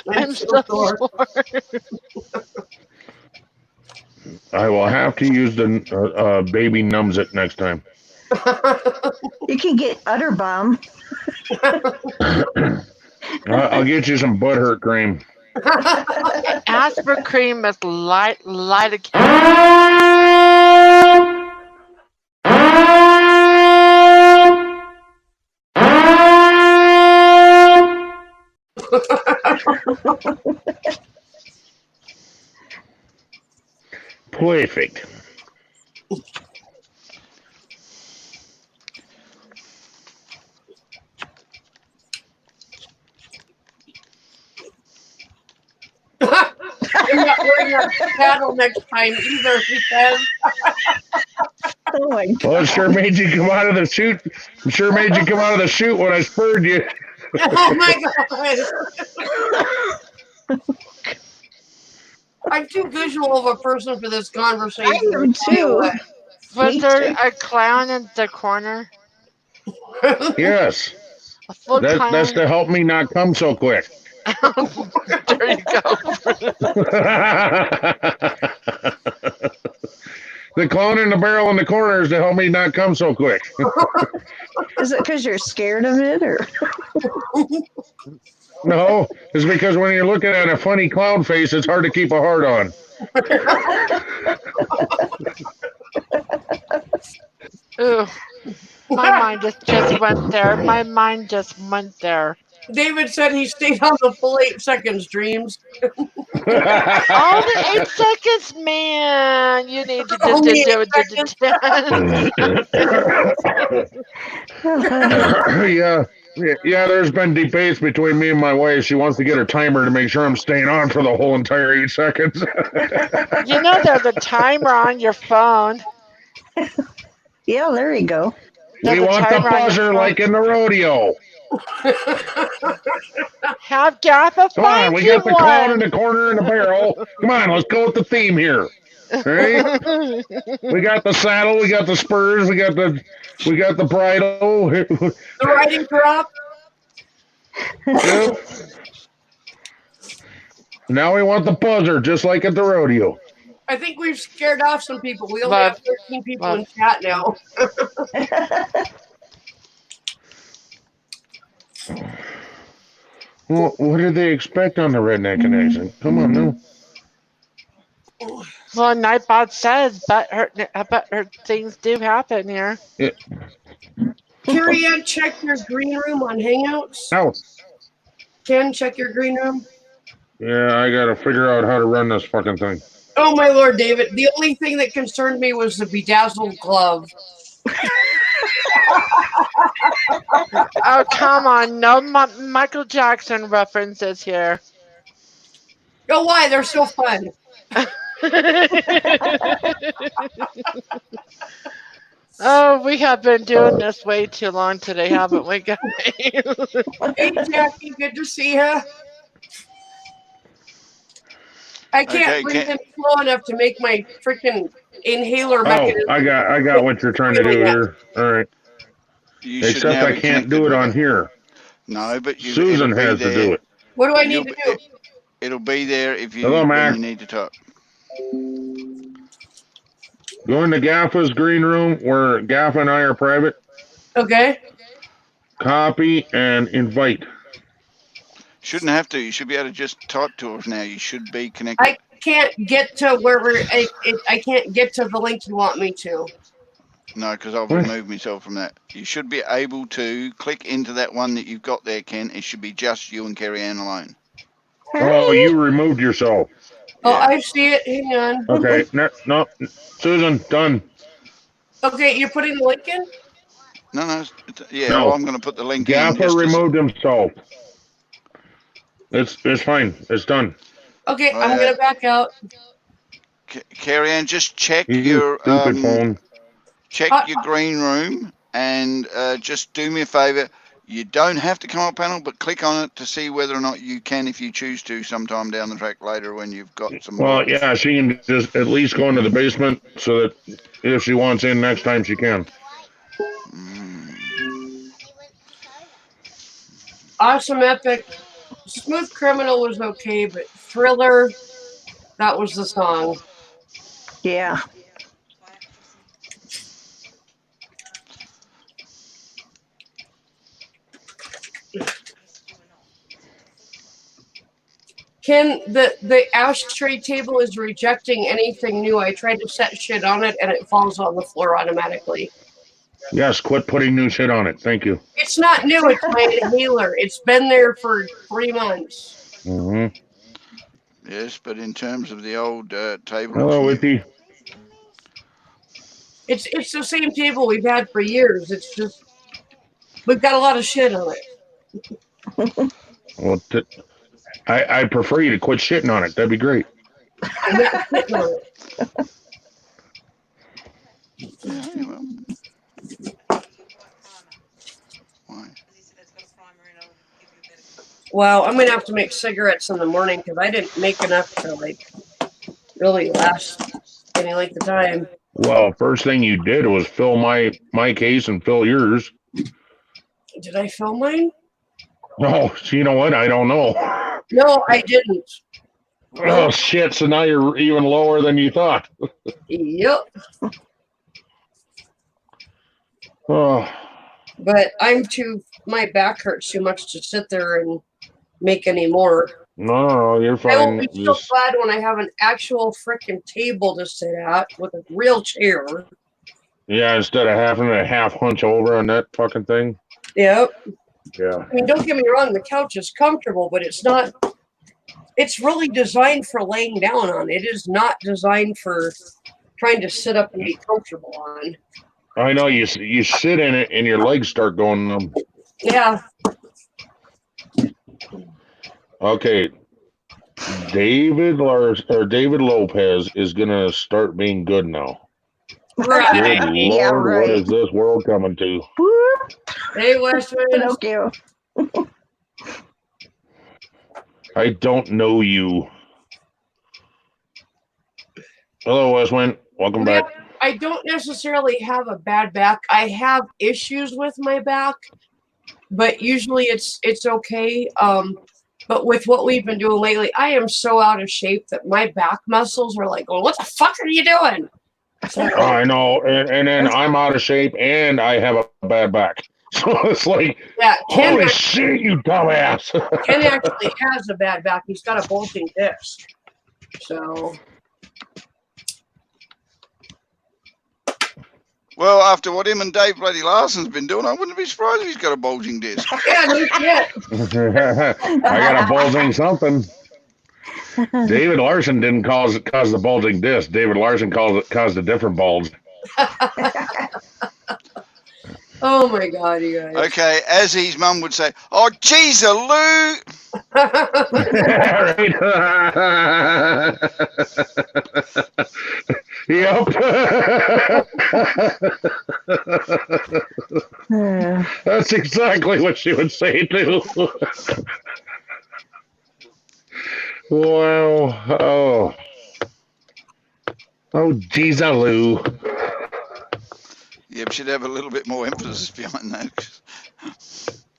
I'm so sore. I will have to use the baby numbs it next time. You can get Utterbomb. I'll get you some butthurt cream. Asper cream is lidocaine. Perfect. I'm not wearing a paddle next time either because Oh my God. Well, it sure made you come out of the chute. It sure made you come out of the chute when I spurred you. oh my god. I'm too visual of a person for this conversation. I am too. Was Me there too. a clown in the corner? Yes. A full clown? That's to help me not come so quick. There you go. The clown in the barrel in the corner is to help me not come so quick. Is it because you're scared of it, or? No, it's because when you're looking at a funny clown face, it's hard to keep a heart on. Ooh. My mind just went there. My mind just went there. David said he stayed on the full 8 seconds, Dreams. All the 8 seconds, man. You need to Only do 8 seconds. Yeah, there's been debates between me and my wife. She wants to get her timer to make sure I'm staying on for the whole entire 8 seconds. You know there's a timer on your phone. Yeah, there you go. We want the buzzer like in the rodeo. Have Gaffa Come on, find we you got the clown in one. the corner in the barrel. Come on, let's go with the theme here. Right? We got the saddle, we got the spurs, we got the bridle. The riding crop. Yep. Now we want the buzzer, just like at the rodeo. I think we've scared off some people. We only have 13 people in chat now. Well, what do they expect on the Redneck Connection? Come on, no. Well, Nightbot says, but her things do happen here. Yeah. Carrie Ann, check your green room on Hangouts. Ow. Ken, check your green room. Yeah, I gotta figure out how to run this fucking thing. Oh my lord, David. The only thing that concerned me was the bedazzled glove. Oh, come on. No Michael Jackson references here. Oh, why? They're so fun. Oh, we have been doing this way too long today, haven't we, guys? Hey, Jackie, good to see you. I can't breathe in slow enough to make my freaking inhaler mechanism. I got what you're trying to do here. All right. Except I can't do it on here. No, but Susan has to do it. What do I need to do? It'll be there if you, Hello, Mac. when you need to talk. Go into Gaffa's green room where Gaffa and I are private. Okay. Copy and invite. Shouldn't have to. You should be able to just talk to us now. You should be connected. can't get to I can't get to the link you want me to. No, because I've removed myself from that. You should be able to click into that one that you've got there, Ken. It should be just you and Carrie Ann alone. Oh, you removed yourself. Oh, Yeah. I see it. Hang on. Okay. No, Susan, done. Okay, you're putting the link in? No. Yeah, No. well, I'm going to put the link in. Gaffer just removed himself. It's fine. It's done. Okay, I'm gonna back out. Carrie Ann, just check You your stupid phone. check your green room and just do me a favor. You don't have to come up panel, but click on it to see whether or not you can, if you choose to, sometime down the track later when you've got some. Well, yeah, she can just at least go into the basement so that if she wants in next time, she can. Awesome Epic. Smooth Criminal was okay, but Thriller, that was the song. Yeah. Ken, the ashtray table is rejecting anything new. I tried to set shit on it and it falls on the floor automatically. Yes, quit putting new shit on it. Thank you. It's not new, it's my inhaler. It's been there for 3 months. Mm-hmm. Yes, but in terms of the old table. Hello, Witty. It's the same table we've had for years. It's just we've got a lot of shit on it. Well, I prefer you to quit shitting on it. That'd be great. I'm not shitting on it. Why? Wow, I'm gonna have to make cigarettes in the morning because I didn't make enough to like really last any length of time. Well, first thing you did was fill my case and fill yours. Did I fill mine? Oh, so you know what? I don't know. No, I didn't. Oh shit! So now you're even lower than you thought. Yep. Oh, But my back hurts too much to sit there and make any more. no, you're I will fine. be so glad when I have an actual freaking table to sit at with a real chair. Yeah, instead of having a half hunch over on that fucking thing. Yep. Yeah. I mean, don't get me wrong, the couch is comfortable, but it's really designed for laying down on. It is not designed for trying to sit up and be comfortable on. I know you sit in it and your legs start going numb. Yeah. Okay. David Lopez is gonna start being good now. Right. Good Yeah, Lord, right. what is this world coming to? Whoop. Hey, Westwood. Pinocchio. I don't know you. Hello, Westwind. Welcome back. I don't necessarily have a bad back. I have issues with my back, but usually it's okay. But with what we've been doing lately, I am so out of shape that my back muscles are like going, "What the fuck are you doing?" So, I know, and then I'm out of shape and I have a bad back. So it's like, yeah, holy shit, you dumbass. Ken actually has a bad back. He's got a bulging disc. So Well, after what him and Dave Bloody Larson's been doing, I wouldn't be surprised if he's got a bulging disc. yeah, no shit. I got a bulging something. David Larson didn't cause the bulging disc. David Larson caused a different bulge. Oh my god, you guys. Okay, as his mum would say, "Oh, geez, a Lou." Yep. That's exactly what she would say too. Wow. Oh, geez, Lou. Yeah, but she'd have a little bit more emphasis behind that.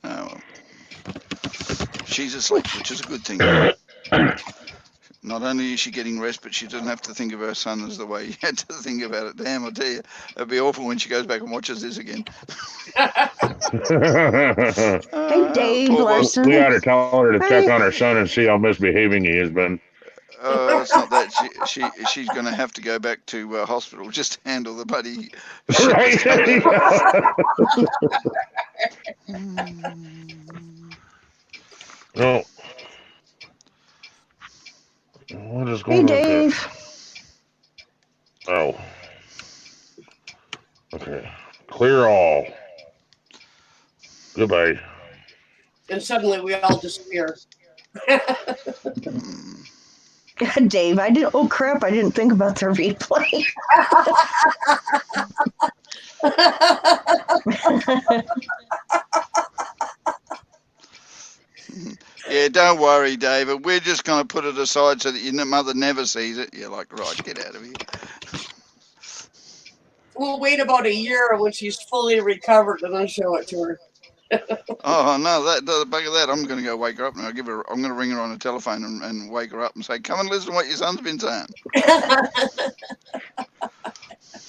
Oh, well. She's asleep, which is a good thing. Not only is she getting rest, but she doesn't have to think of her son as the way you had to think about it. Damn, I tell you, it'd be awful when she goes back and watches this again. Hey, Dave poor Larson. We ought to tell her to check on her son and see how misbehaving he has been. It's not that. she's going to have to go back to hospital just to handle the bloody. Right. No. What is Hey, going on here? Dave. Oh. Okay. Clear all. Goodbye. And suddenly we all disappear. Dave, I didn't. Oh crap! I didn't think about the replay. Yeah, don't worry, David. We're just going to put it aside so that your mother never sees it. You're like, right, get out of here. We'll wait about a year when she's fully recovered and then show it to her. Oh no, the bugger that! I'm going to go wake her up now. I'm going to ring her on the telephone and wake her up and say, "Come and listen to what your son's been saying."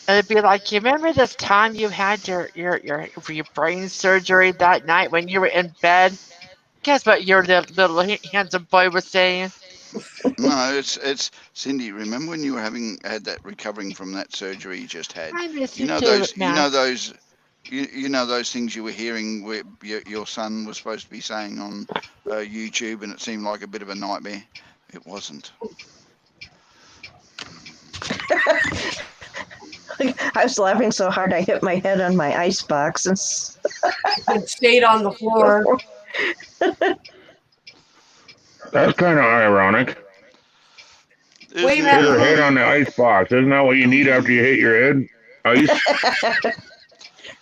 It'd be like, you remember this time you had your brain surgery that night when you were in bed? Guess what your little handsome boy was saying? No, it's Cindy. Remember when you were had that recovering from that surgery you just had? I miss You you know too, those. You Matt. know those. You know those things you were hearing where your son was supposed to be saying on YouTube, and it seemed like a bit of a nightmare. It wasn't. I was laughing so hard I hit my head on my ice box and It stayed on the floor. That's kind of ironic. Wait a Hit minute. her head on the ice box. Isn't that what you need after you hit your head? Ice.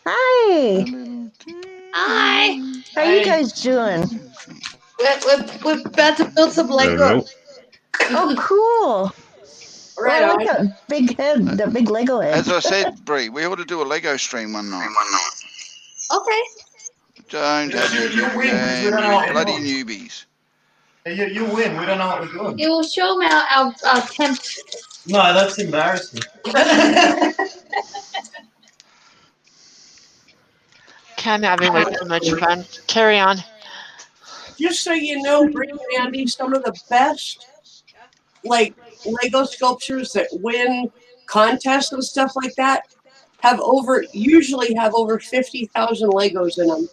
Hi. Hi. How you guys doing? We're about to build some Lego. Nope. Oh, cool. Right I on. like that big head, that big Lego head. As I said, Bree, we ought to do a Lego stream one night. Okay. Don't have You you win, 'cause we don't know what we bloody want. newbies. You win. We don't know what we're doing. You will show me our attempt. No, that's embarrassing. I'm having way too much fun. Carry on. Just so you know, Bree and Andy, some of the best like Lego sculptures that win contests and stuff like that usually have over 50,000 Legos in them.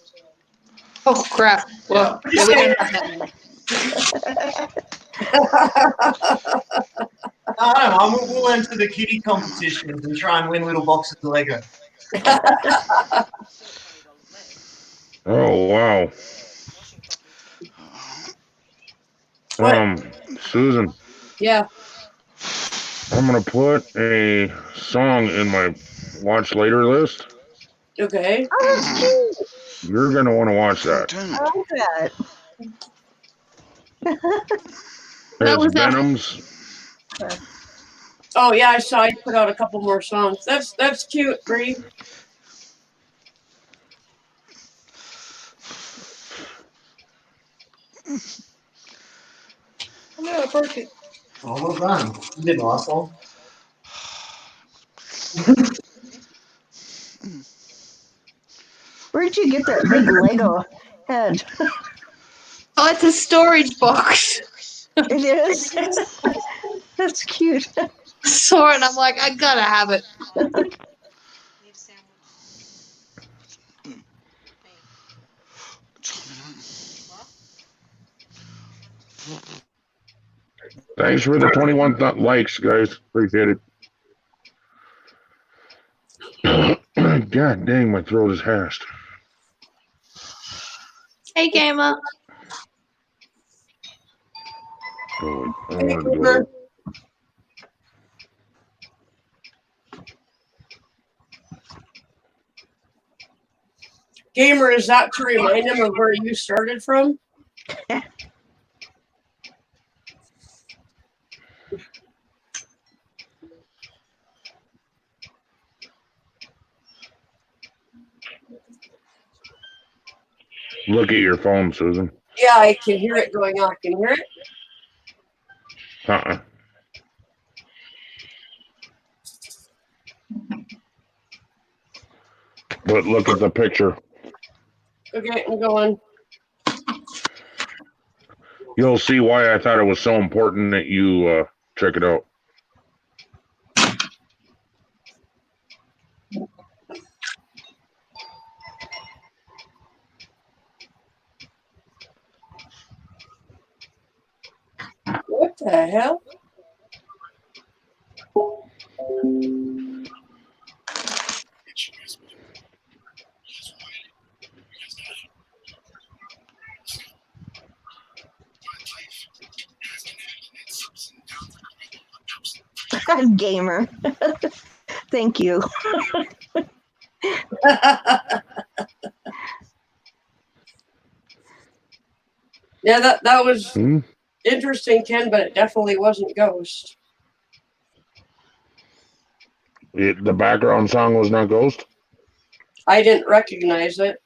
Oh crap! Well, Yeah. we didn't have that many. I don't know. We'll enter the kitty competitions and try and win little boxes of Lego. Oh wow. What? Susan, Yeah. I'm gonna put a song in my watch later list. Okay. Oh, that's cute. You're gonna want to watch that. I like that. There's was that? Venoms. Oh yeah, I saw you put out a couple more songs. That's cute, Bree. No, perfect. Oh, well done. You did last long. Where'd you get that big Lego head? Oh, it's a storage box. It is. That's cute. Saw it, and I'm like, I gotta have it. Thanks for the 21 likes, guys. Appreciate it. God dang, my throat is hashed. Hey, gamer. Oh, I Hey, wanted to go Cooper. Gamer, is that to remind him of where you started from? Look at your phone, Susan. Yeah, I can hear it going off. Can you hear it? Uh-uh. But look at the picture. Okay, I'm going. You'll see why I thought it was so important that you check it out. the hell? Gamer. Thank you. Yeah, that was Hmm? interesting, Ken, but it definitely wasn't Ghost. The background song was not Ghost? I didn't recognize it.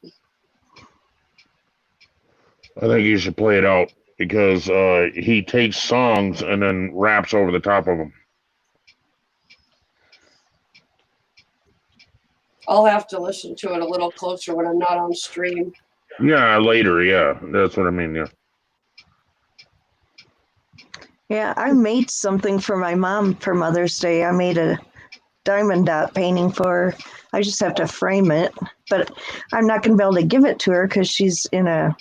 I think you should play it out because he takes songs and then raps over the top of them. I'll have to listen to it a little closer when I'm not on stream. Yeah, later. Yeah, that's what I mean. Yeah. Yeah, I made something for my mom for Mother's Day. I made a diamond dot painting for her. I just have to frame it, but I'm not going to be able to give it to her because she's in a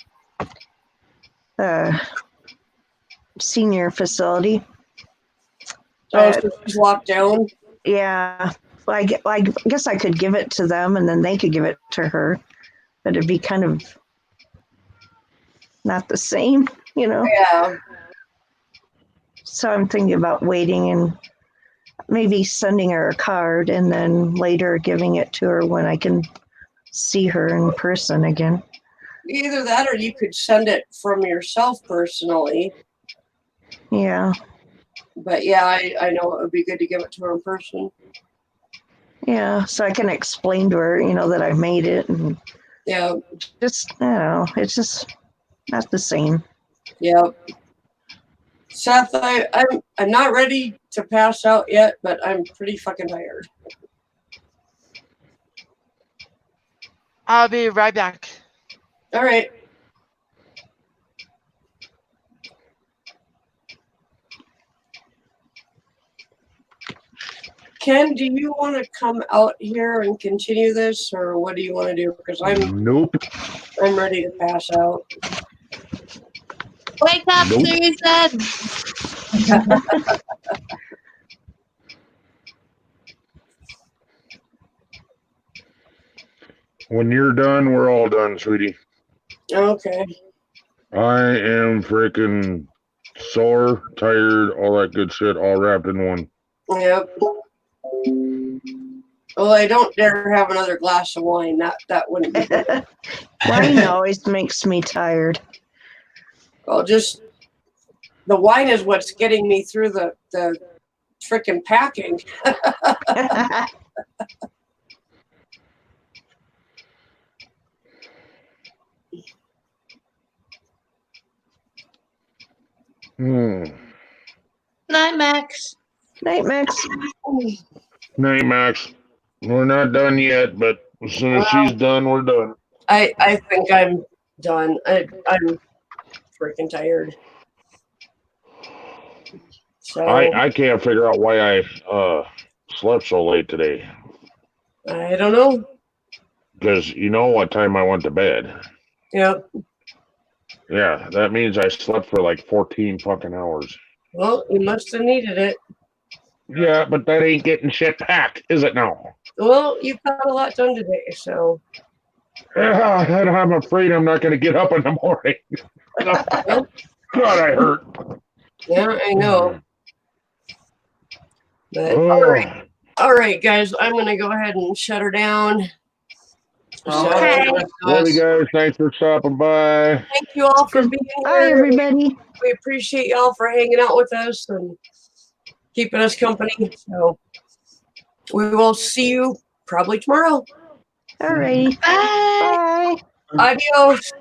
senior facility. Oh, so she's locked down? Yeah, I guess I could give it to them and then they could give it to her, but it'd be kind of not the same, you know? Yeah. So I'm thinking about waiting and maybe sending her a card and then later giving it to her when I can see her in person again. Either that or you could send it from yourself personally. Yeah. But yeah, I know it would be good to give it to her in person. Yeah. So I can explain to her, you know, that I made it and Yeah. just, I don't know, it's just not the same. Yeah. Seth, I'm not ready to pass out yet, but I'm pretty fucking tired. I'll be right back. All right. Ken, do you want to come out here and continue this, or what do you want to do? Because Nope. I'm ready to pass out. Wake up, Nope. Susan! When you're done, we're all done, sweetie. Okay. I am freaking sore, tired, all that good shit, all wrapped in one. Yep. Well, I don't dare have another glass of wine. That wouldn't be good. Wine always makes me tired. Well, just the wine is what's getting me through the frickin' packing. Night, Max. Night, Max. Night, Max. We're not done yet, but as soon as she's done, we're done. I think I'm done. I'm freaking tired. So I can't figure out why I slept so late today. I don't know. Because you know what time I went to bed. Yep. Yeah, that means I slept for like 14 fucking hours. Well, you must have needed it. Yeah, but that ain't getting shit packed, is it now? Well, you've got a lot done today, so. Yeah, and I'm afraid I'm not going to get up in the morning. Well, God, I hurt. yeah, I know. But Oh. all right, guys, I'm gonna go ahead and shut her down. So, Okay. Love you guys. Thanks for stopping by. thank you all for being Bye, here. everybody. We appreciate y'all for hanging out with us and keeping us company. So we will see you probably tomorrow. All right. Bye. Bye. Adios.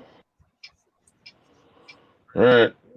All right.